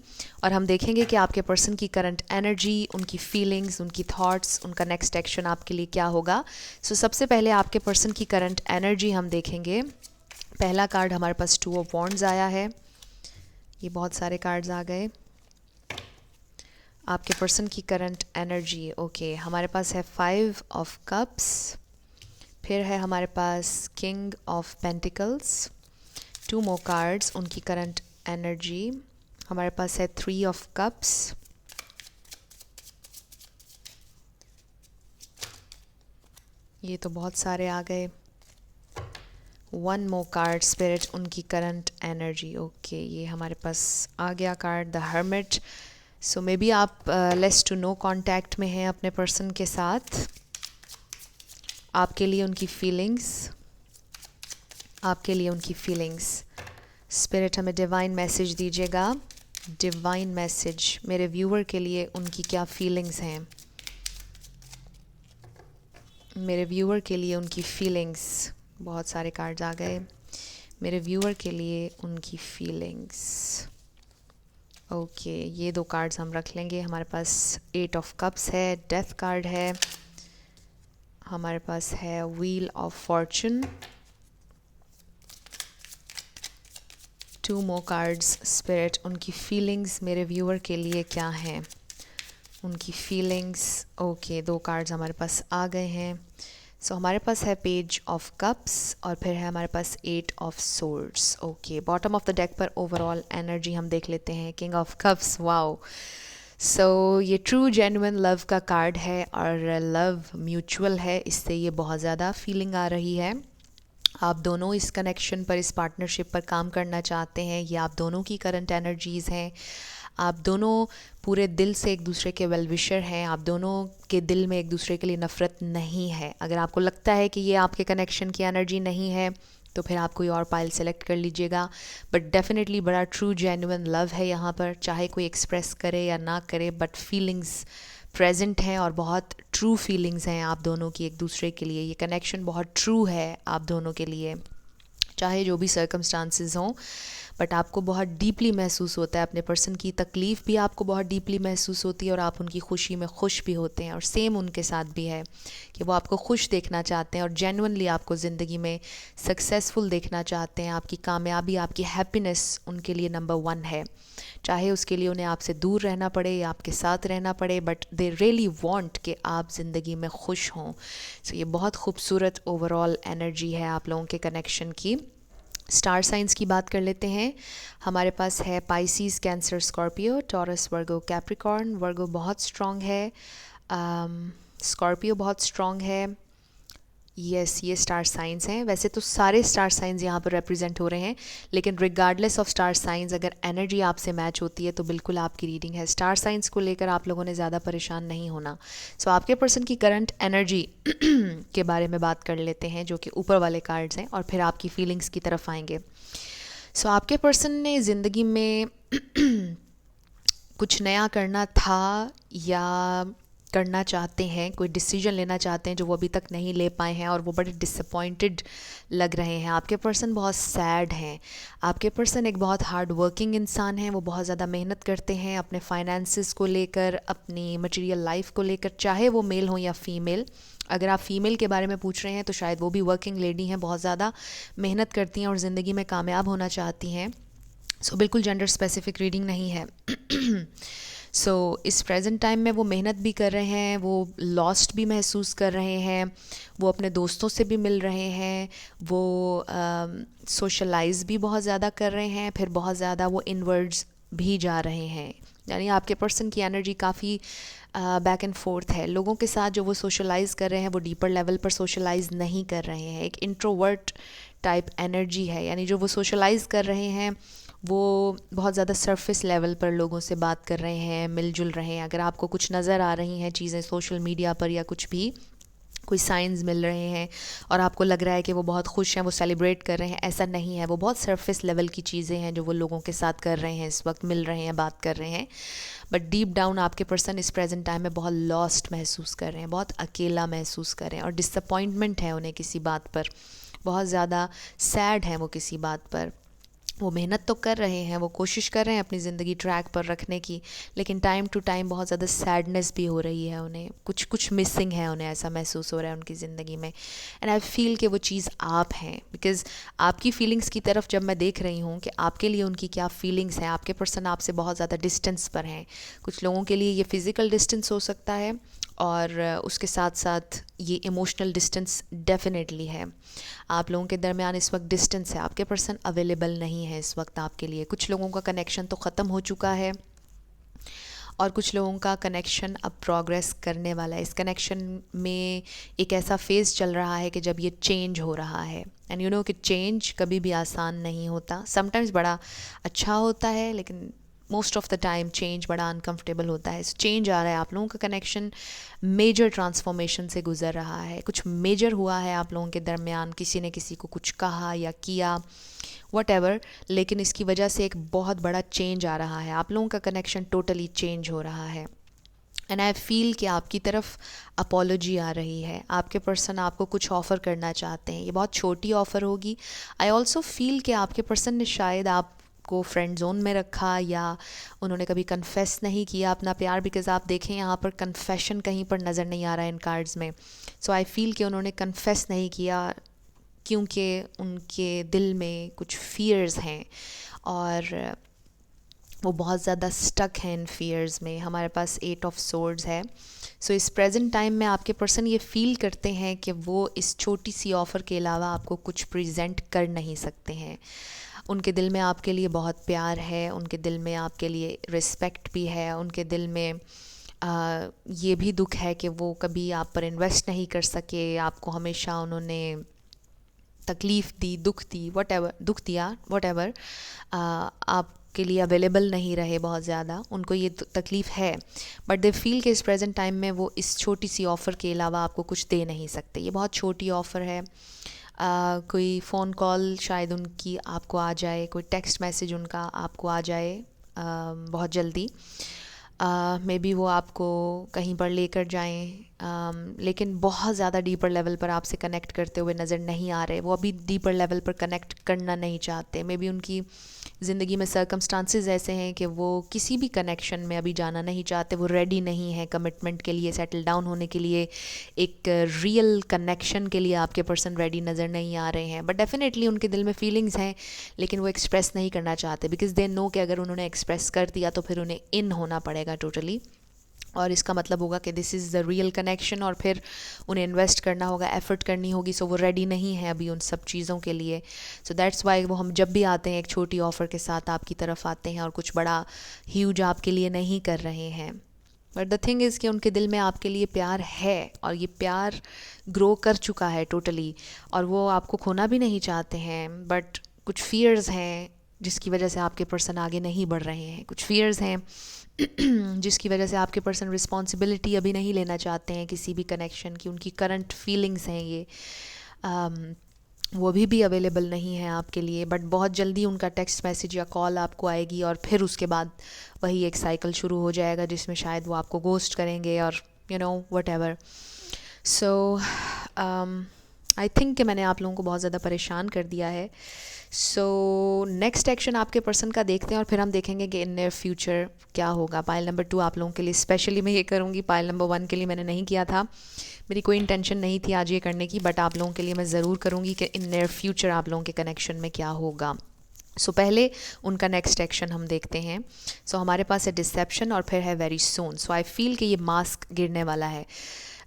S1: और हम देखेंगे कि आपके पर्सन की करंट एनर्जी, उनकी फीलिंग्स, उनकी थॉट्स, उनका नेक्स्ट एक्शन आपके लिए क्या होगा। सबसे पहले आपके पर्सन की करंट एनर्जी हम देखेंगे। पहला कार्ड हमारे पास 2 ऑफ वॉन्ड्स आया है, ये बहुत सारे कार्ड्स आ गए। आपके पर्सन की करंट एनर्जी, ओके, हमारे पास है 5 ऑफ कप्स, फिर है हमारे पास king of pentacles, 2 more cards, उनकी करंट एनर्जी। हमारे पास है 3 ऑफ कप्स, ये तो बहुत सारे आ गए। 1 मोर कार्ड स्पिरिट, उनकी करंट एनर्जी, ओके, ये हमारे पास आ गया card the hermit. May be आप लेस टू नो कांटेक्ट में हैं अपने पर्सन के साथ। आपके लिए उनकी फीलिंग्स, आपके लिए उनकी फीलिंग्स। स्पिरिट हमें डिवाइन मैसेज दीजिएगा, डिवाइन मैसेज मेरे व्यूअर के लिए उनकी क्या फीलिंग्स हैं, मेरे व्यूअर के लिए उनकी फीलिंग्स। बहुत सारे कार्ड्स आ गए। मेरे व्यूअर के लिए उनकी फीलिंग्स, ओके, ये 2 कार्ड्स हम रख लेंगे। हमारे पास 8 ऑफ कप्स है, डेथ कार्ड है, हमारे पास है wheel of Fortune, 2 more cards spirit, उनकी फीलिंग्स मेरे व्यूअर के लिए क्या हैं, उनकी फीलिंग्स, ओके, 2 कार्ड्स हमारे पास आ गए हैं। हमारे पास है पेज ऑफ कप्स और फिर है हमारे पास 8 of swords, okay. Bottom of the deck पर ओवरऑल एनर्जी हम देख लेते हैं। किंग ऑफ कप्स, वाओ, ये ट्रू जेन्युइन लव का कार्ड है और लव म्यूचुअल है, इससे ये बहुत ज़्यादा फीलिंग आ रही है। आप दोनों इस कनेक्शन पर, इस पार्टनरशिप पर काम करना चाहते हैं, ये आप दोनों की करंट एनर्जीज़ हैं। आप दोनों पूरे दिल से एक दूसरे के वेल विशर हैं, आप दोनों के दिल में एक दूसरे के लिए नफ़रत नहीं है। अगर आपको लगता है कि ये आपके कनेक्शन की एनर्जी नहीं है तो फिर आप कोई और पाइल सेलेक्ट कर लीजिएगा, बट डेफिनेटली बड़ा ट्रू जेन्युइन लव है यहाँ पर, चाहे कोई एक्सप्रेस करे या ना करे, बट फीलिंग्स प्रेजेंट हैं और बहुत ट्रू फीलिंग्स हैं आप दोनों की एक दूसरे के लिए। ये कनेक्शन बहुत ट्रू है आप दोनों के लिए, चाहे जो भी सर्कमस्टांसेस हों, बट आपको बहुत डीपली महसूस होता है। अपने पर्सन की तकलीफ़ भी आपको बहुत डीपली महसूस होती है और आप उनकी खुशी में खुश भी होते हैं। और सेम उनके साथ भी है कि वो आपको खुश देखना चाहते हैं और जेन्युइनली आपको ज़िंदगी में सक्सेसफुल देखना चाहते हैं। आपकी कामयाबी, आपकी हैप्पीनेस उनके लिए नंबर 1 है, चाहे उसके लिए उन्हें आपसे दूर रहना पड़े या आपके साथ रहना पड़े, बट दे रियली वांट कि आप ज़िंदगी में खुश हों। ये बहुत खूबसूरत ओवरऑल एनर्जी है आप लोगों के कनेक्शन की। स्टार साइंस की बात कर लेते हैं। हमारे पास है पाइसीज़, कैंसर, स्कॉर्पियो, टॉरस, वर्गो, कैप्रिकॉर्न। वर्गो बहुत स्ट्रॉन्ग है, स्कॉर्पियो बहुत स्ट्रॉन्ग है। यस, ये स्टार साइंस हैं। वैसे तो सारे स्टार साइंस यहाँ पर रिप्रेजेंट हो रहे हैं, लेकिन रिगार्डलेस ऑफ स्टार साइंस अगर एनर्जी आपसे मैच होती है तो बिल्कुल आपकी रीडिंग है। स्टार साइंस को लेकर आप लोगों ने ज़्यादा परेशान नहीं होना। आपके पर्सन की करंट एनर्जी के बारे में बात कर लेते हैं, जो कि ऊपर वाले कार्ड्स हैं, और फिर आपकी फीलिंग्स की तरफ आएंगे। आपके पर्सन ने ज़िंदगी में कुछ नया करना था या करना चाहते हैं, कोई डिसीजन लेना चाहते हैं जो वो अभी तक नहीं ले पाए हैं और वो बड़े डिसअपॉइंटेड लग रहे हैं। आपके पर्सन बहुत सैड हैं। आपके पर्सन एक बहुत हार्ड वर्किंग इंसान हैं, वो बहुत ज़्यादा मेहनत करते हैं अपने फाइनेंसिस को लेकर, अपनी मटेरियल लाइफ को लेकर, चाहे वो मेल हो या फीमेल। अगर आप फीमेल के बारे में पूछ रहे हैं तो शायद वो भी वर्किंग लेडी हैं, बहुत ज़्यादा मेहनत करती हैं और ज़िंदगी में कामयाब होना चाहती हैं। सो बिल्कुल जेंडर स्पेसिफिक रीडिंग नहीं है। सो इस प्रेजेंट टाइम में वो मेहनत भी कर रहे हैं, वो लॉस्ट भी महसूस कर रहे हैं, वो अपने दोस्तों से भी मिल रहे हैं, वो सोशलाइज भी बहुत ज़्यादा कर रहे हैं, फिर बहुत ज़्यादा वो इनवर्ड्स भी जा रहे हैं। यानी आपके पर्सन की एनर्जी काफ़ी बैक एंड फोर्थ है। लोगों के साथ जो वो सोशलाइज कर रहे हैं वो डीपर लेवल पर सोशलाइज नहीं कर रहे हैं, एक इंट्रोवर्ट टाइप एनर्जी है। यानी जो वो सोशलाइज कर रहे हैं वो बहुत ज़्यादा सरफेस लेवल पर लोगों से बात कर रहे हैं, मिलजुल रहे हैं। अगर आपको कुछ नज़र आ रही हैं चीज़ें सोशल मीडिया पर या कुछ भी, कोई साइंस मिल रहे हैं और आपको लग रहा है कि वो बहुत खुश हैं, वो सेलिब्रेट कर रहे हैं, ऐसा नहीं है। वो बहुत सरफेस लेवल की चीज़ें हैं जो वो लोगों के साथ कर रहे हैं, इस वक्त मिल रहे हैं, बात कर रहे हैं। बट डीप डाउन आपके पर्सन इस प्रेजेंट टाइम में बहुत लॉस्ट महसूस कर रहे हैं, बहुत अकेला महसूस कर रहे हैं और डिसअपॉइंटमेंट है उन्हें किसी बात पर, बहुत ज़्यादा सैड हैं वो किसी बात पर। वो मेहनत तो कर रहे हैं, वो कोशिश कर रहे हैं अपनी ज़िंदगी ट्रैक पर रखने की, लेकिन टाइम टू टाइम बहुत ज़्यादा सैडनेस भी हो रही है उन्हें, कुछ कुछ मिसिंग है उन्हें, ऐसा महसूस हो रहा है उनकी ज़िंदगी में। एंड आई फील कि वो चीज़ आप हैं, बिकॉज़ आपकी फीलिंग्स की तरफ जब मैं देख रही हूँ कि आपके लिए उनकी क्या फीलिंग्स हैं, आपके पर्सन आपसे बहुत ज़्यादा डिस्टेंस पर हैं। कुछ लोगों के लिए ये फ़िज़िकल डिस्टेंस हो सकता है और उसके साथ साथ ये इमोशनल डिस्टेंस डेफिनेटली है। आप लोगों के दरमियान इस वक्त डिस्टेंस है, आपके पर्सन अवेलेबल नहीं है इस वक्त आपके लिए। कुछ लोगों का कनेक्शन तो ख़त्म हो चुका है और कुछ लोगों का कनेक्शन अब प्रोग्रेस करने वाला है। इस कनेक्शन में एक ऐसा फेज़ चल रहा है कि जब ये चेंज हो रहा है। एंड यू नो कि चेंज कभी भी आसान नहीं होता, समटाइम्स बड़ा अच्छा होता है, लेकिन most of the time change बड़ा अनकंफर्टेबल होता है। चेंज आ रहा है, आप लोगों का कनेक्शन मेजर ट्रांसफॉर्मेशन से गुजर रहा है, कुछ मेजर हुआ है आप लोगों के दरमियान, किसी ने किसी को कुछ कहा या किया, वटेवर, लेकिन इसकी वजह से एक बहुत बड़ा चेंज आ रहा है, आप लोगों का कनेक्शन टोटली चेंज हो रहा है। एंड आई फील कि आपकी तरफ अपॉलोजी आ रही है, आपके पर्सन आपको कुछ ऑफ़र करना चाहते हैं, ये बहुत छोटी ऑफ़र होगी। आई ऑल्सो फील कि आपके पर्सन ने शायद आपको फ्रेंड जोन में रखा या उन्होंने कभी कन्फेस नहीं किया अपना प्यार, बिकॉज़ आप देखें यहाँ पर कन्फेशन कहीं पर नज़र नहीं आ रहा है इन कार्ड्स में। सो आई फील कि उन्होंने कन्फेस नहीं किया क्योंकि उनके दिल में कुछ फियर्स हैं और वो बहुत ज़्यादा स्टक हैं इन फियर्स में। हमारे पास 8 ऑफ सोर्ड्स है। सो इस प्रेजेंट टाइम में आपके पर्सन ये फील करते हैं कि वो इस छोटी सी ऑफ़र के अलावा आपको कुछ प्रेजेंट कर नहीं सकते हैं। उनके दिल में आपके लिए बहुत प्यार है, उनके दिल में आपके लिए रिस्पेक्ट भी है, उनके दिल में ये भी दुख है कि वो कभी आप पर इन्वेस्ट नहीं कर सके, आपको हमेशा उन्होंने तकलीफ़ दी, दुख दी, दुख दिया वटेवर, आपके लिए अवेलेबल नहीं रहे बहुत ज़्यादा, उनको ये तकलीफ़ है। बट दे फील कि इस प्रेजेंट टाइम में वो इस छोटी सी ऑफ़र के अलावा आपको कुछ दे नहीं सकते। ये बहुत छोटी ऑफ़र है। कोई फ़ोन कॉल शायद उनकी आपको आ जाए, कोई टेक्स्ट मैसेज उनका आपको आ जाए बहुत जल्दी। मे बी वो आपको कहीं पर लेकर जाएं, लेकिन बहुत ज़्यादा डीपर लेवल पर आपसे कनेक्ट करते हुए नज़र नहीं आ रहे। वो अभी डीपर लेवल पर कनेक्ट करना नहीं चाहते। मे बी उनकी ज़िंदगी में सर्कमस्टांसेस ऐसे हैं कि वो किसी भी कनेक्शन में अभी जाना नहीं चाहते, वो रेडी नहीं है कमिटमेंट के लिए, सेटल डाउन होने के लिए, एक रियल कनेक्शन के लिए आपके पर्सन रेडी नज़र नहीं आ रहे हैं। बट डेफिनेटली उनके दिल में फीलिंग्स हैं, लेकिन वो एक्सप्रेस नहीं करना चाहते, बिकॉज़ दे नो कि अगर उन्होंने एक्सप्रेस कर दिया तो फिर उन्हें इन होना पड़ेगा टोटली, और इसका मतलब होगा कि this is the real connection और फिर उन्हें इन्वेस्ट करना होगा, एफ़र्ट करनी होगी। सो वो रेडी नहीं है अभी उन सब चीज़ों के लिए। सो दैट्स वाई वो हम जब भी आते हैं एक छोटी ऑफ़र के साथ आपकी तरफ आते हैं और कुछ बड़ा ह्यूज आपके लिए नहीं कर रहे हैं। बट द थिंग इज़ कि उनके दिल में आपके लिए प्यार है और ये प्यार ग्रो कर चुका है टोटली, और वो आपको खोना भी नहीं चाहते हैं। बट कुछ फियर्स हैं जिसकी वजह से आपके पर्सन आगे नहीं बढ़ रहे हैं, कुछ फियर्स हैं जिसकी वजह से आपके पर्सन रिस्पॉन्सिबिलिटी अभी नहीं लेना चाहते हैं किसी भी कनेक्शन की। उनकी करंट फीलिंग्स हैं ये, वो भी अवेलेबल नहीं है आपके लिए, बट बहुत जल्दी उनका टेक्स्ट मैसेज या कॉल आपको आएगी और फिर उसके बाद वही एक साइकिल शुरू हो जाएगा जिसमें शायद वो आपको गोस्ट करेंगे और what ever. So I think कि मैंने आप लोगों को बहुत ज़्यादा परेशान कर दिया है. सो नेक्स्ट एक्शन आपके पर्सन का देखते हैं और फिर हम देखेंगे कि इन नियर फ्यूचर क्या होगा. पाइल नंबर 2 आप लोगों के लिए स्पेशली मैं ये करूँगी. पाइल नंबर 1 के लिए मैंने नहीं किया था, मेरी कोई इंटेंशन नहीं थी आज ये करने की, बट आप लोगों के लिए मैं ज़रूर करूँगी कि इन नियर फ्यूचर आप लोगों के कनेक्शन में क्या होगा. सो पहले उनका नेक्स्ट एक्शन हम देखते हैं. सो हमारे पास है डिसेप्शन और फिर है very soon. So I feel कि ये मास्क गिरने वाला है.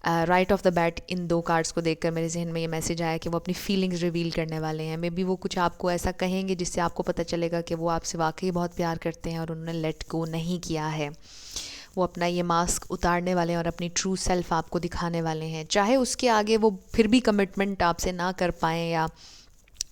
S1: Right of the bat in 2 cards को देखकर मेरे जहन में ये मैसेज आया कि वो अपनी फीलिंग्स रिवील करने वाले हैं. मे बी वो कुछ आपको ऐसा कहेंगे जिससे आपको पता चलेगा कि वो आपसे वाकई बहुत प्यार करते हैं और उन्होंने लेट गो नहीं किया है. वो अपना ये मास्क उतारने वाले हैं और अपनी ट्रू सेल्फ आपको दिखाने वाले हैं. चाहे उसके आगे वो फिर भी कमिटमेंट आपसे ना कर पाएँ या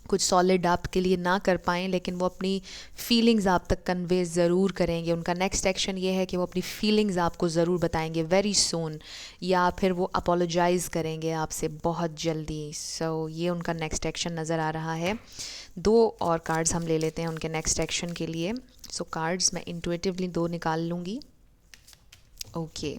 S1: कुछ सॉलिड आपके लिए ना कर पाएँ, लेकिन वो अपनी फीलिंग्स आप तक कन्वे ज़रूर करेंगे. उनका नेक्स्ट एक्शन ये है कि वो अपनी फीलिंग्स आपको ज़रूर बताएंगे वेरी सून, या फिर वो अपोलोजाइज़ करेंगे आपसे बहुत जल्दी. सो ये उनका नेक्स्ट एक्शन नज़र आ रहा है. 2 और कार्ड्स हम ले लेते हैं उनके नेक्स्ट एक्शन के लिए. सो कार्ड्स मैं इंट्यूटिवली 2 निकाल लूँगी. Okay,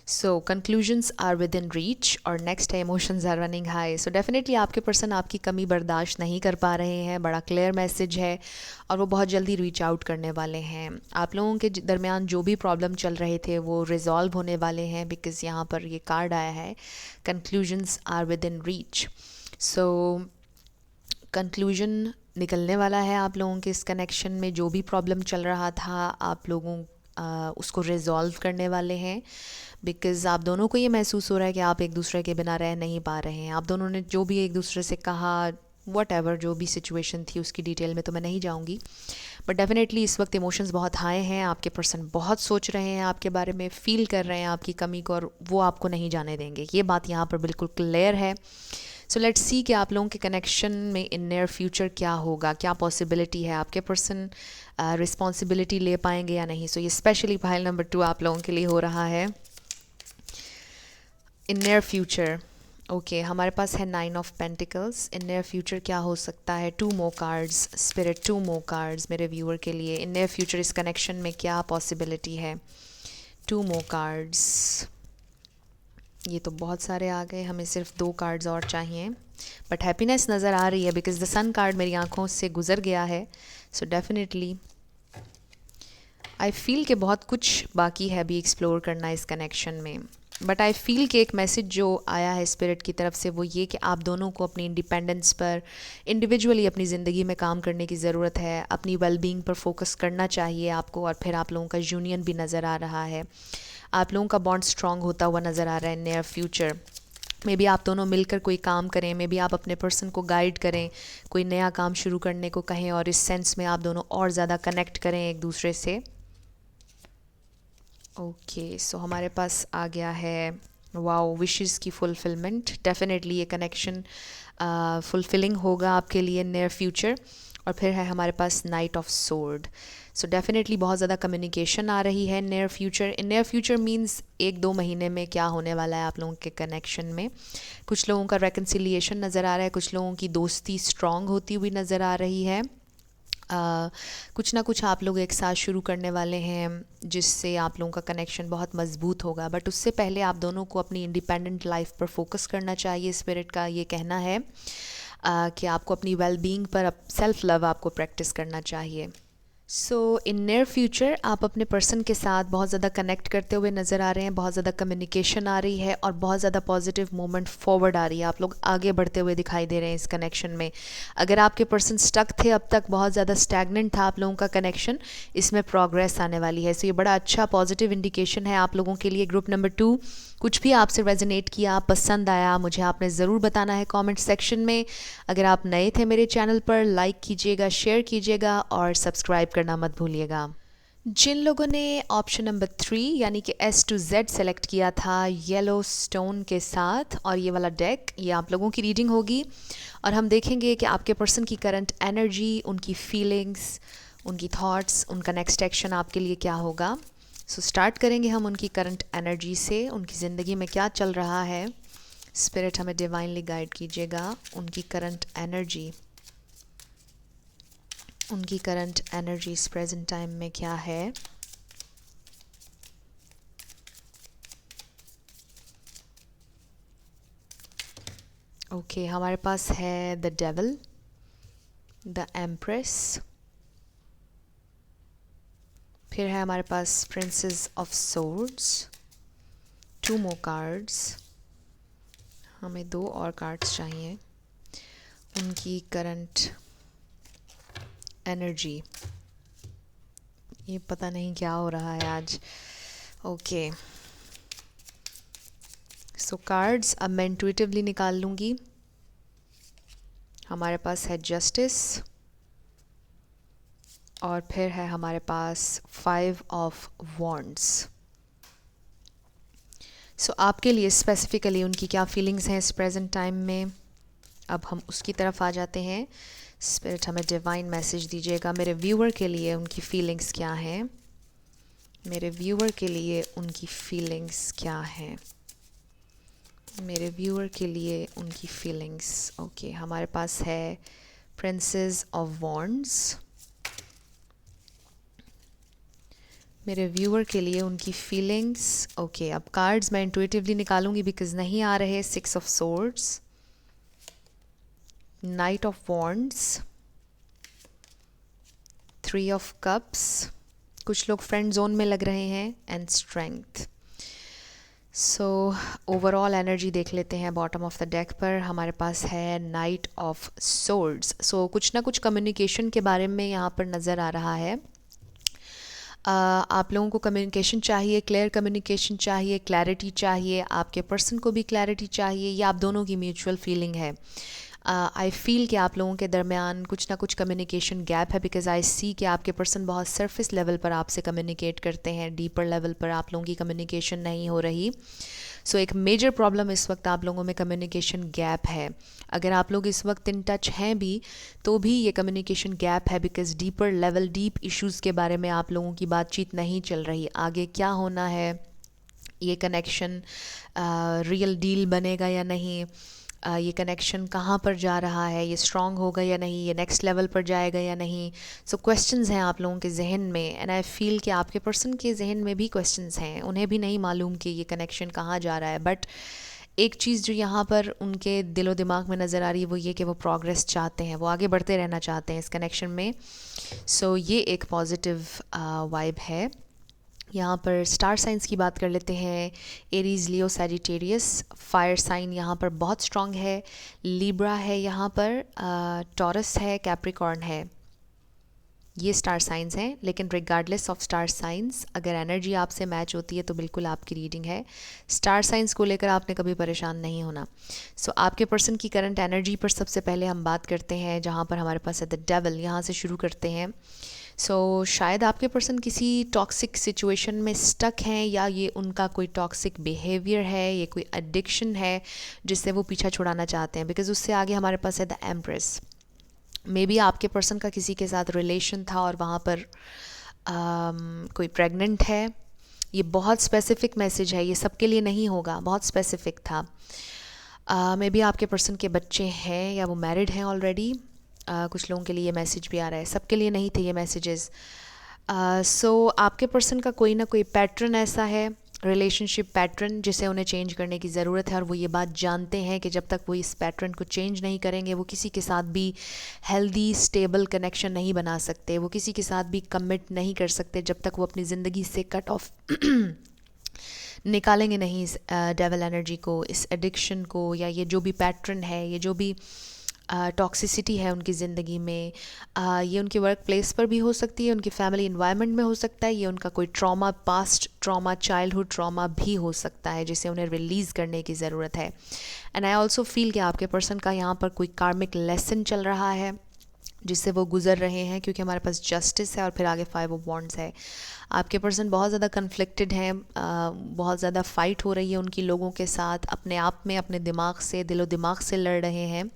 S1: so conclusions are within reach और नेक्स्ट है emotions are running high. So definitely आपके पर्सन आपकी कमी बर्दाश्त नहीं कर पा रहे हैं. बड़ा क्लियर मैसेज है और वो बहुत जल्दी रीच आउट करने वाले हैं. आप लोगों के दरमियान जो भी प्रॉब्लम चल रहे थे वो रिजॉल्व होने वाले हैं, बिकॉज़ यहाँ पर ये कार्ड आया है conclusions are within reach. So conclusion निकलने वाला है आप लोगों के इस कनेक्शन में. जो भी प्रॉब्लम चल रहा था आप लोगों उसको रिजॉल्व करने वाले हैं, बिकॉज़ आप दोनों को ये महसूस हो रहा है कि आप एक दूसरे के बिना रह नहीं पा रहे हैं. आप दोनों ने जो भी एक दूसरे से कहा, वट एवर जो भी सिचुएशन थी उसकी डिटेल में तो मैं नहीं जाऊंगी, बट डेफिनेटली इस वक्त इमोशंस बहुत हाई हैं. आपके पर्सन बहुत सोच रहे हैं आपके बारे में, फ़ील कर रहे हैं आपकी कमी को और वो आपको नहीं जाने देंगे. ये बात यहाँ पर बिल्कुल क्लियर है. सो लेट्स सी कि आप लोगों के कनेक्शन में इन नियर फ्यूचर क्या होगा, क्या पॉसिबिलिटी है. आपके पर्सन रिस्पॉन्सिबिलिटी ले पाएंगे या नहीं. सो ये स्पेशली पाइल नंबर 2 आप लोगों के लिए हो रहा है. इन नियर फ्यूचर ओके, हमारे पास है 9 of pentacles. In near future क्या हो सकता है. 2 more cards spirit, 2 more cards मेरे व्यूअर के लिए. इन नियर फ्यूचर इस कनेक्शन में क्या पॉसिबिलिटी है. 2 मोर कार्ड्स. ये तो बहुत सारे आ गए, हमें सिर्फ 2 कार्ड्स और चाहिए, बट हैप्पीनेस नज़र आ रही है बिकॉज द सन कार्ड मेरी आंखों से गुजर गया है. सो डेफिनेटली आई फील कि बहुत कुछ बाकी है अभी एक्सप्लोर करना इस कनेक्शन में. बट आई फील कि एक मैसेज जो आया है स्पिरिट की तरफ से वो ये कि आप दोनों को अपनी इंडिपेंडेंस पर, इंडिविजुअली अपनी ज़िंदगी में काम करने की ज़रूरत है. अपनी वेलबींग पर फोकस करना चाहिए आपको. और फिर आप लोगों का यूनियन भी नज़र आ रहा है. आप लोगों का बॉन्ड स्ट्रॉन्ग होता हुआ नज़र आ रहा है नियर फ्यूचर. मे बी आप दोनों मिलकर कोई काम करें, मे बी आप अपने पर्सन को गाइड करें, कोई नया काम शुरू करने को कहें और इस सेंस में आप दोनों और ज़्यादा कनेक्ट करें एक दूसरे से. ओके, सो हमारे पास आ गया है वाओ विशेस की फुलफिलमेंट. डेफिनेटली ये कनेक्शन फुलफिलिंग होगा आपके लिए नियर फ्यूचर. और फिर है हमारे पास knight of sword. So definitely बहुत ज़्यादा कम्युनिकेशन आ रही है near future. In near future means 1-2 महीने में क्या होने वाला है आप लोगों के कनेक्शन में. कुछ लोगों का रेकन्सिलिएशन नज़र आ रहा है, कुछ लोगों की दोस्ती स्ट्रॉन्ग होती हुई नज़र आ रही है. कुछ ना कुछ आप लोग एक साथ शुरू करने वाले हैं जिससे आप लोगों का कनेक्शन बहुत मजबूत होगा. बट उससे पहले आप दोनों को अपनी इंडिपेंडेंट लाइफ पर फोकस करना चाहिए. स्पिरिट का ये कहना है कि आपको अपनी वेलबींग पर सेल्फ लव आपको प्रैक्टिस करना चाहिए. सो इन नियर फ्यूचर आप अपने पर्सन के साथ बहुत ज़्यादा कनेक्ट करते हुए नज़र आ रहे हैं. बहुत ज़्यादा कम्युनिकेशन आ रही है और बहुत ज़्यादा पॉजिटिव मूवमेंट फॉरवर्ड आ रही है. आप लोग आगे बढ़ते हुए दिखाई दे रहे हैं इस कनेक्शन में. अगर आपके पर्सन स्टक थे, अब तक बहुत ज़्यादा स्टैगनेंट था आप लोगों का कनेक्शन, इसमें प्रोग्रेस आने वाली है. सो ये बड़ा अच्छा पॉजिटिव इंडिकेशन है आप लोगों के लिए. ग्रुप नंबर 2, कुछ भी आपसे रेजोनेट किया, पसंद आया, मुझे आपने ज़रूर बताना है कमेंट सेक्शन में. अगर आप नए थे मेरे चैनल पर, लाइक कीजिएगा, शेयर कीजिएगा और सब्सक्राइब करना मत भूलिएगा. जिन लोगों ने ऑप्शन नंबर 3 यानी कि S to Z सेलेक्ट किया था येलो स्टोन के साथ और ये वाला डेक, ये आप लोगों की रीडिंग होगी और हम देखेंगे कि आपके पर्सन की करंट एनर्जी, उनकी फीलिंग्स, उनकी थॉट्स, उनका नेक्स्ट एक्शन आपके लिए क्या होगा. सो स्टार्ट करेंगे हम उनकी करंट एनर्जी से. उनकी ज़िंदगी में क्या चल रहा है. स्पिरिट हमें डिवाइनली गाइड कीजिएगा, उनकी करंट एनर्जी, उनकी करंट एनर्जी इस प्रेजेंट टाइम में क्या है। ओके, हमारे पास है द डेविल, द एम्प्रेस, फिर है हमारे पास princess of swords, 2 more cards, हमें 2 और कार्ड्स चाहिए, उनकी करंट एनर्जी। ये पता नहीं क्या हो रहा है आज। ओके, सो कार्ड्स अब मैं इंट्यूटिवली निकाल लूँगी। हमारे पास है जस्टिस और फिर है हमारे पास 5 ऑफ वॉन्ड्स। सो आपके लिए स्पेसिफिकली उनकी क्या फीलिंग्स हैं इस प्रेजेंट टाइम में, अब हम उसकी तरफ आ जाते हैं। स्पिरिट हमें डिवाइन मैसेज दीजिएगा, मेरे व्यूअर के लिए उनकी फीलिंग्स क्या हैं, मेरे व्यूअर के लिए उनकी फीलिंग्स क्या हैं, मेरे व्यूअर के लिए उनकी फीलिंग्स। ओके, हमारे पास है प्रिंसेस ऑफ वॉन्ड्स, मेरे व्यूअर के लिए उनकी फीलिंग्स। ओके, अब कार्ड्स मैं इंट्यूटिवली निकालूंगी बिकॉज नहीं आ रहे। 6 of swords, night of wands, 3 of cups, कुछ लोग फ्रेंड जोन में लग रहे हैं, and strength. So overall energy देख लेते हैं बॉटम ऑफ द डेक पर। हमारे पास है नाइट ऑफ सोर्ड्स। सो कुछ ना कुछ कम्युनिकेशन के बारे में यहाँ पर नज़र आ रहा है। आप लोगों को कम्युनिकेशन चाहिए, क्लियर कम्युनिकेशन चाहिए, क्लैरिटी चाहिए, आपके पर्सन को भी क्लैरिटी चाहिए, या आप दोनों की म्यूचुअल फीलिंग है। आई फील कि आप लोगों के दरमियान कुछ ना कुछ कम्युनिकेशन गैप है, बिकॉज आई सी कि आपके पर्सन बहुत सरफेस लेवल पर आपसे कम्युनिकेट करते हैं, डीपर लेवल पर आप लोगों की कम्युनिकेशन नहीं हो रही। सो एक मेजर प्रॉब्लम इस वक्त आप लोगों में कम्युनिकेशन गैप है। अगर आप लोग इस वक्त इन टच हैं भी तो भी ये कम्युनिकेशन गैप है, because deeper level, deep issues के बारे में आप लोगों की बातचीत नहीं चल रही। आगे क्या होना है, ये कनेक्शन रियल डील बनेगा या नहीं, ये कनेक्शन कहाँ पर जा रहा है, ये स्ट्रॉन्ग होगा या नहीं, ये नेक्स्ट लेवल पर जाएगा या नहीं। सो क्वेश्चंस हैं आप लोगों के जहन में, एंड आई फील कि आपके पर्सन के जहन में भी क्वेश्चंस हैं, उन्हें भी नहीं मालूम कि ये कनेक्शन कहाँ जा रहा है। बट एक चीज़ जो यहाँ पर उनके दिलो दिमाग में नज़र आ रही है वो ये कि वो प्रोग्रेस चाहते हैं, वो आगे बढ़ते रहना चाहते हैं इस कनेक्शन में। सो ये एक पॉजिटिव वाइब है। यहाँ पर स्टार साइंस की बात कर लेते हैं। एरीज़, लियो, सैजिटेरियस। फायर साइन यहाँ पर बहुत स्ट्रॉन्ग है। लिब्रा है यहाँ पर, टॉरस है, कैप्रिकॉर्न है। ये स्टार साइंस हैं, लेकिन रिगार्डलेस ऑफ स्टार साइंस अगर एनर्जी आपसे मैच होती है तो बिल्कुल आपकी रीडिंग है। स्टार साइंस को लेकर आपने कभी परेशान नहीं होना। सो आपके पर्सन की करंट एनर्जी पर सबसे पहले हम बात करते हैं, जहाँ पर हमारे पास है द डेविल। यहाँ से शुरू करते हैं। शायद आपके पर्सन किसी टॉक्सिक सिचुएशन में स्टक हैं, या ये उनका कोई टॉक्सिक बिहेवियर है, ये कोई एडिक्शन है जिससे वो पीछा छुड़ाना चाहते हैं। बिकॉज उससे आगे हमारे पास है द एम्प्रेस। मे बी आपके पर्सन का किसी के साथ रिलेशन था और वहाँ पर कोई प्रेग्नेंट है। ये बहुत स्पेसिफिक मैसेज है, ये सबके लिए नहीं होगा, बहुत स्पेसिफिक था। मे बी आपके पर्सन के बच्चे हैं या वो मैरिड हैं ऑलरेडी। कुछ लोगों के लिए ये मैसेज भी आ रहा है, सबके लिए नहीं थे ये मैसेजेस। आपके पर्सन का कोई ना कोई पैटर्न ऐसा है, रिलेशनशिप पैटर्न, जिसे उन्हें चेंज करने की ज़रूरत है, और वो ये बात जानते हैं कि जब तक वो इस पैटर्न को चेंज नहीं करेंगे वो किसी के साथ भी हेल्दी स्टेबल कनेक्शन नहीं बना सकते, वो किसी के साथ भी कमिट नहीं कर सकते जब तक वो अपनी ज़िंदगी से कट ऑफ निकालेंगे नहीं इस डेविल एनर्जी को, इस एडिक्शन को, या ये जो भी पैटर्न है, ये जो भी टॉक्सिसिटी है उनकी ज़िंदगी में। ये उनके वर्क प्लेस पर भी हो सकती है, उनकी फैमिली इन्वायरमेंट में हो सकता है, ये उनका कोई trauma, past trauma, childhood trauma भी हो सकता है जिसे उन्हें रिलीज़ करने की ज़रूरत है। एंड आई ऑल्सो फील कि आपके पर्सन का यहाँ पर कोई कार्मिक लेसन चल रहा है जिससे वो गुजर रहे हैं, क्योंकि हमारे पास जस्टिस है और फिर आगे 5 ऑफ वॉन्ड्स है। आपके पर्सन बहुत ज़्यादा कन्फ्लिक्टेड हैं, बहुत ज़्यादा फ़ाइट हो रही है उनकी लोगों के साथ, अपने आप में, अपने दिमाग से, दिलो दिमाग से लड़ रहे हैं।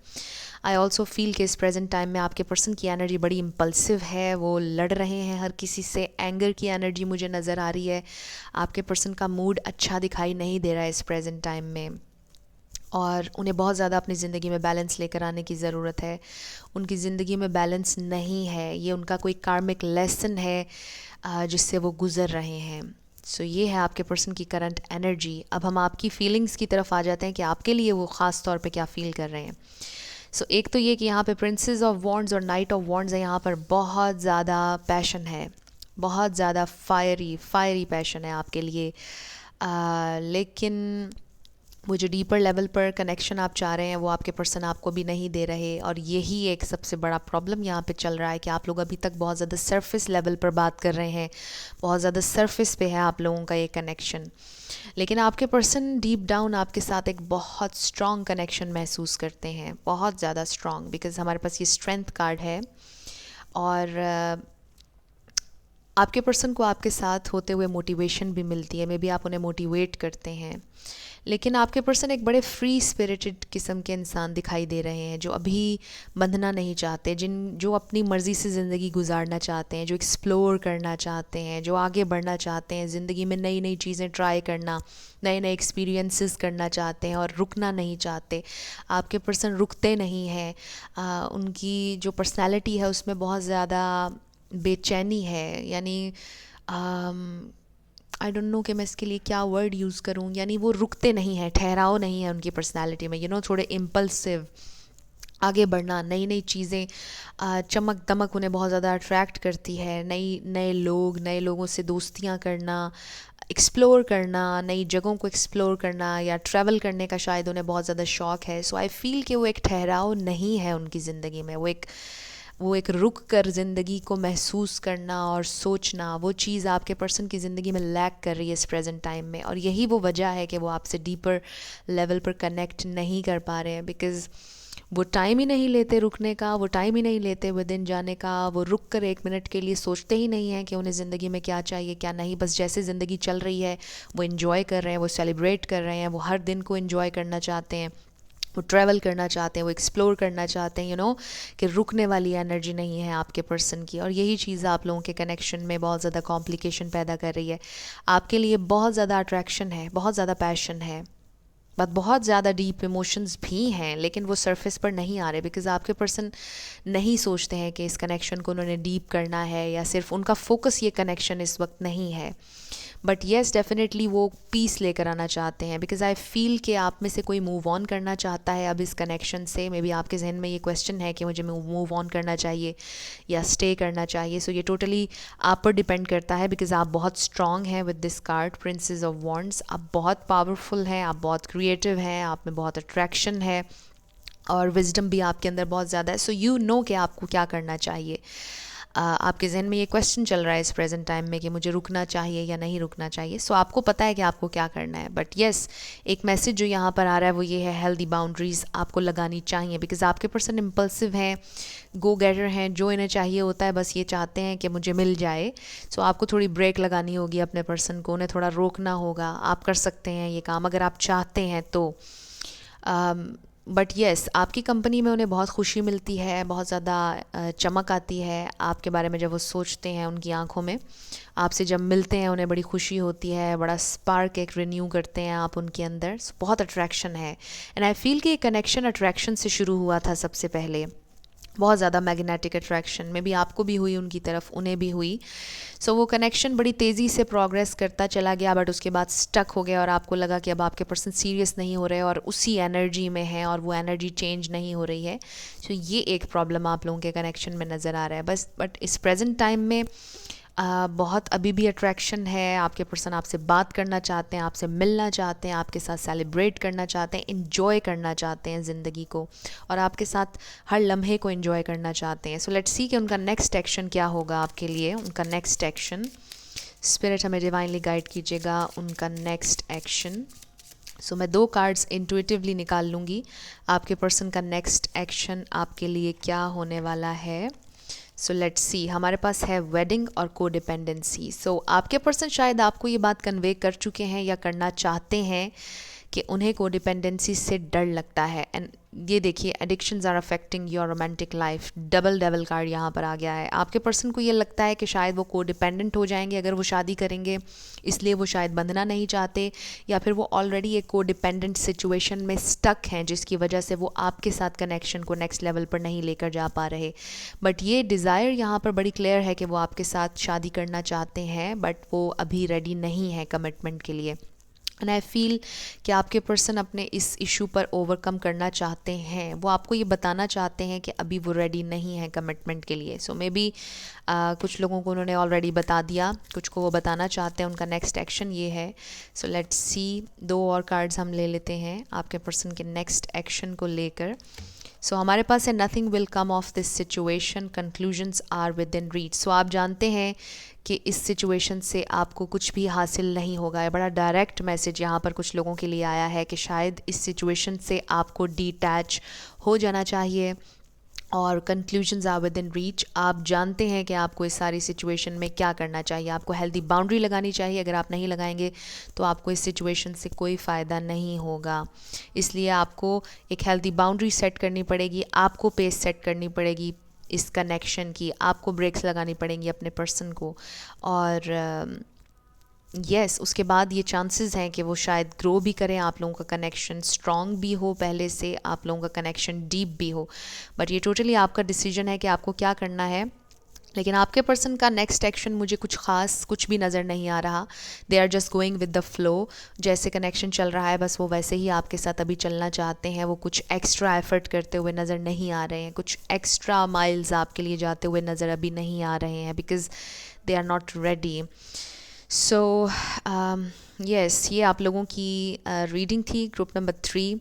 S1: आई ऑल्सो फील कि इस प्रेजेंट टाइम में आपके पर्सन की एनर्जी बड़ी इम्पल्सिव है, वो लड़ रहे हैं हर किसी से। एंगर की एनर्जी मुझे नज़र आ रही है। आपके पर्सन का मूड अच्छा दिखाई नहीं दे रहा है इस प्रेजेंट टाइम में। और उन्हें बहुत ज़्यादा अपनी ज़िंदगी में बैलेंस लेकर आने की ज़रूरत है। उनकी ज़िंदगी में बैलेंस नहीं है, ये उनका कोई कार्मिक लेसन है जिससे वो गुज़र रहे हैं। सो ये है आपके पर्सन की करंट एनर्जी। अब हम आपकी फीलिंग्स की तरफ आ जाते हैं कि आपके लिए वो ख़ास तौर पे क्या फ़ील कर रहे हैं। सो एक तो ये कि यहाँ पे प्रिंसेस ऑफ वॉन्ड्स और नाइट ऑफ वॉन्ड्स है, यहाँ पर बहुत ज़्यादा पैशन है, बहुत ज़्यादा फायरी पैशन है आपके लिए। लेकिन वो जो डीपर लेवल पर कनेक्शन आप चाह रहे हैं वो आपके पर्सन आपको भी नहीं दे रहे, और यही एक सबसे बड़ा प्रॉब्लम यहाँ पे चल रहा है कि आप लोग अभी तक बहुत ज़्यादा सरफेस लेवल पर बात कर रहे हैं, बहुत ज़्यादा सरफेस पे है आप लोगों का ये कनेक्शन। लेकिन आपके पर्सन डीप डाउन आपके साथ एक बहुत स्ट्रॉन्ग कनेक्शन महसूस करते हैं, बहुत ज़्यादा स्ट्रॉन्ग, बिकॉज़ हमारे पास ये स्ट्रेंथ कार्ड है। और आपके पर्सन को आपके साथ होते हुए मोटिवेशन भी मिलती है, मे बी आप उन्हें मोटिवेट करते हैं। लेकिन आपके पर्सन एक बड़े फ्री स्पिरिटेड किस्म के इंसान दिखाई दे रहे हैं, जो अभी बंधना नहीं चाहते, जो अपनी मर्ज़ी से ज़िंदगी गुजारना चाहते हैं, जो एक्सप्लोर करना चाहते हैं, जो आगे बढ़ना चाहते हैं, ज़िंदगी में नई नई चीज़ें ट्राई करना, नए नए एक्सपीरियंसेस करना चाहते हैं और रुकना नहीं चाहते। आपके पर्सन रुकते नहीं हैं। उनकी जो पर्सनैलिटी है उसमें बहुत ज़्यादा बेचैनी है, यानी आई डोंट नो कि मैं इसके लिए क्या वर्ड यूज़ करूँ, यानी वो रुकते नहीं हैं, ठहराव नहीं है उनकी पर्सनालिटी में, थोड़े इम्पल्सिव, आगे बढ़ना, नई नई चीज़ें, चमक दमक उन्हें बहुत ज़्यादा अट्रैक्ट करती है, नए लोगों से दोस्तियाँ करना, एक्सप्लोर करना, नई जगहों को एक्सप्लोर करना या ट्रैवल करने का शायद उन्हें बहुत ज़्यादा शौक़ है। सो आई फील कि वो एक ठहराव नहीं है उनकी ज़िंदगी में, वो एक रुक कर ज़िंदगी को महसूस करना और सोचना, वो चीज़ आपके पर्सन की ज़िंदगी में लैक कर रही है इस प्रेजेंट टाइम में। और यही वो वजह है कि वो आपसे डीपर लेवल पर कनेक्ट नहीं कर पा रहे हैं, बिकॉज़ वो टाइम ही नहीं लेते रुकने का, वो टाइम ही नहीं लेते विद इन जाने का। वो रुक कर 1 मिनट के लिए सोचते ही नहीं हैं कि उन्हें ज़िंदगी में क्या चाहिए क्या नहीं, बस जैसे ज़िंदगी चल रही है वो इन्जॉय कर रहे हैं, वो सेलिब्रेट कर रहे हैं, वो हर दिन को इन्जॉय करना चाहते हैं, वो ट्रैवल करना चाहते हैं, वो एक्सप्लोर करना चाहते हैं, कि रुकने वाली एनर्जी नहीं है आपके पर्सन की। और यही चीज़ आप लोगों के कनेक्शन में बहुत ज़्यादा कॉम्प्लिकेशन पैदा कर रही है। आपके लिए बहुत ज़्यादा अट्रैक्शन है, बहुत ज़्यादा पैशन है, बट बहुत ज़्यादा डीप इमोशंस भी हैं, लेकिन वो सरफेस पर नहीं आ रहे, बिकॉज़ आपके पर्सन नहीं सोचते हैं कि इस कनेक्शन को उन्होंने डीप करना है, या सिर्फ उनका फोकस ये कनेक्शन इस वक्त नहीं है। बट येस, डेफिनेटली वो पीस लेकर आना चाहते हैं, बिकॉज़ आई फील कि आप में से कोई मूव ऑन करना चाहता है अब इस कनेक्शन से। मे बी आपके जहन में ये क्वेश्चन है कि मुझे मूव ऑन करना चाहिए या स्टे करना चाहिए। सो ये टोटली आप पर डिपेंड करता है, बिकॉज़ आप बहुत स्ट्रॉन्ग हैं with this card princess of wands. आप बहुत पावरफुल हैं, आप बहुत क्रिएटिव हैं, आप में बहुत अट्रैक्शन है और विजडम भी आपके अंदर बहुत ज़्यादा है। सो यू नो कि आपको क्या करना चाहिए। आपके जहन में ये क्वेश्चन चल रहा है इस प्रेजेंट टाइम में कि मुझे रुकना चाहिए या नहीं रुकना चाहिए। सो आपको पता है कि आपको क्या करना है। बट येस, एक मैसेज जो यहाँ पर आ रहा है वो ये है, हेल्दी बाउंड्रीज़ आपको लगानी चाहिए, बिकॉज़ आपके पर्सन इम्पल्सिव हैं, गो गेटर हैं, जो इन्हें चाहिए होता है बस ये चाहते हैं कि मुझे मिल जाए। सो आपको थोड़ी ब्रेक लगानी होगी अपने पर्सन को, उन्हें थोड़ा रोकना होगा। आप कर सकते हैं ये काम अगर आप चाहते हैं तो। बट येस, आपकी कंपनी में उन्हें बहुत खुशी मिलती है, बहुत ज़्यादा चमक आती है आपके बारे में जब वो सोचते हैं। उनकी आंखों में आपसे जब मिलते हैं उन्हें बड़ी खुशी होती है, बड़ा स्पार्क एक रिन्यू करते हैं आप उनके अंदर। बहुत अट्रैक्शन है, एंड आई फील कि ये कनेक्शन अट्रैक्शन से शुरू हुआ था सबसे पहले, बहुत ज़्यादा मैग्नेटिक अट्रैक्शन में भी आपको भी हुई, उनकी तरफ उन्हें भी हुई। सो वो कनेक्शन बड़ी तेज़ी से प्रोग्रेस करता चला गया, बट उसके बाद स्टक हो गया और आपको लगा कि अब आपके पर्सन सीरियस नहीं हो रहे और उसी एनर्जी में है और वो एनर्जी चेंज नहीं हो रही है। सो ये एक प्रॉब्लम आप लोगों के कनेक्शन में नज़र आ रहा है बस। बट इस प्रेजेंट टाइम में बहुत अभी भी अट्रैक्शन है। आपके पर्सन आपसे बात करना चाहते हैं, आपसे मिलना चाहते हैं, आपके साथ सेलिब्रेट करना चाहते हैं, इन्जॉय करना चाहते हैं ज़िंदगी को, और आपके साथ हर लम्हे को इन्जॉय करना चाहते हैं। सो लेट्स सी कि उनका नेक्स्ट एक्शन क्या होगा आपके लिए। उनका नेक्स्ट एक्शन, स्पिरिट हमें डिवाइनली गाइड कीजिएगा उनका नेक्स्ट एक्शन। सो मैं 2 कार्ड्स इंट्यूटिवली निकाल लूँगी। आपके पर्सन का नेक्स्ट एक्शन आपके लिए क्या होने वाला है। सो लेट्स सी, हमारे पास है वेडिंग और कोडिपेंडेंसी। सो आपके पर्सन शायद आपको ये बात कन्वे कर चुके हैं या करना चाहते हैं कि उन्हें कोडिपेंडेंसी से डर लगता है। एंड ये देखिए, addictions are affecting your romantic life, double card यहाँ पर आ गया है। आपके पर्सन को ये लगता है कि शायद वो कोडिपेंडेंट हो जाएंगे अगर वो शादी करेंगे, इसलिए वो शायद बंधना नहीं चाहते, या फिर वो ऑलरेडी एक कोडिपेंडेंट सिचुएशन में स्टक हैं जिसकी वजह से वो आपके साथ कनेक्शन को नेक्स्ट लेवल पर नहीं लेकर जा पा रहे। बट ये डिज़ायर यहाँ पर बड़ी क्लियर है कि वो आपके साथ शादी करना चाहते हैं, बट वो अभी रेडी नहीं है कमिटमेंट के लिए। एंड आई फील कि आपके पर्सन अपने इस इशू पर ओवरकम करना चाहते हैं। वो आपको ये बताना चाहते हैं कि अभी वो रेडी नहीं है कमिटमेंट के लिए। सो मे बी कुछ लोगों को उन्होंने ऑलरेडी बता दिया, कुछ को वो बताना चाहते हैं, उनका नेक्स्ट एक्शन ये है। सो लेट्स सी, 2 और कार्ड्स हम ले लेते हैं आपके पर्सन के नेक्स्ट एक्शन को लेकर। सो हमारे पास है nothing will come of this situation, conclusions are within reach. So आप जानते हैं कि इस सिचुएशन से आपको कुछ भी हासिल नहीं होगा। बड़ा डायरेक्ट मैसेज यहाँ पर कुछ लोगों के लिए आया है कि शायद इस सिचुएशन से आपको डिटैच हो जाना चाहिए और conclusions are within reach. आप जानते हैं कि आपको इस सारी सिचुएशन में क्या करना चाहिए। आपको हेल्दी बाउंड्री लगानी चाहिए। अगर आप नहीं लगाएंगे तो आपको इस सिचुएशन से कोई फ़ायदा नहीं होगा। इसलिए आपको एक हेल्दी बाउंड्री सेट करनी पड़ेगी, आपको पेस सेट करनी पड़ेगी इस कनेक्शन की, आपको ब्रेक्स लगानी पड़ेंगी अपने पर्सन को। और यस, उसके बाद ये चांसेस हैं कि वो शायद ग्रो भी करें, आप लोगों का कनेक्शन स्ट्रॉन्ग भी हो, पहले से आप लोगों का कनेक्शन डीप भी हो। बट ये टोटली आपका डिसीजन है कि आपको क्या करना है। लेकिन आपके पर्सन का नेक्स्ट एक्शन मुझे कुछ ख़ास कुछ भी नज़र नहीं आ रहा। They are just going with the flow. जैसे कनेक्शन चल रहा है बस वो वैसे ही आपके साथ अभी चलना चाहते हैं। वो कुछ एक्स्ट्रा एफर्ट करते हुए नज़र नहीं आ रहे हैं, कुछ एक्स्ट्रा माइल्स आपके लिए जाते हुए नज़र अभी नहीं आ रहे हैं, because they are not ready. So yes, ये आप लोगों की रीडिंग थी, ग्रुप नंबर 3।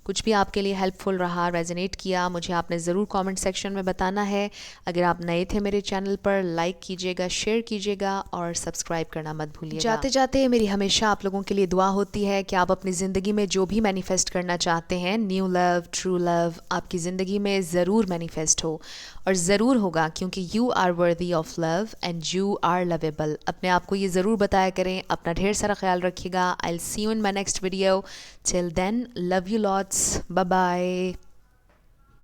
S1: कुछ भी आपके लिए हेल्पफुल रहा, रेजोनेट किया, मुझे आपने ज़रूर कमेंट सेक्शन में बताना है। अगर आप नए थे मेरे चैनल पर, लाइक कीजिएगा, शेयर कीजिएगा और सब्सक्राइब करना मत भूलिएगा। जाते जाते मेरी हमेशा आप लोगों के लिए दुआ होती है कि आप अपनी ज़िंदगी में जो भी मैनिफेस्ट करना चाहते हैं, न्यू लव, ट्रू लव, आपकी ज़िंदगी में ज़रूर मैनिफेस्ट हो और ज़रूर होगा, क्योंकि you are worthy of love and you are lovable. अपने आप को ये ज़रूर बताया करें। अपना ढेर सारा ख्याल रखिएगा। I will see you in my next video. Till then, love you lots, bye bye.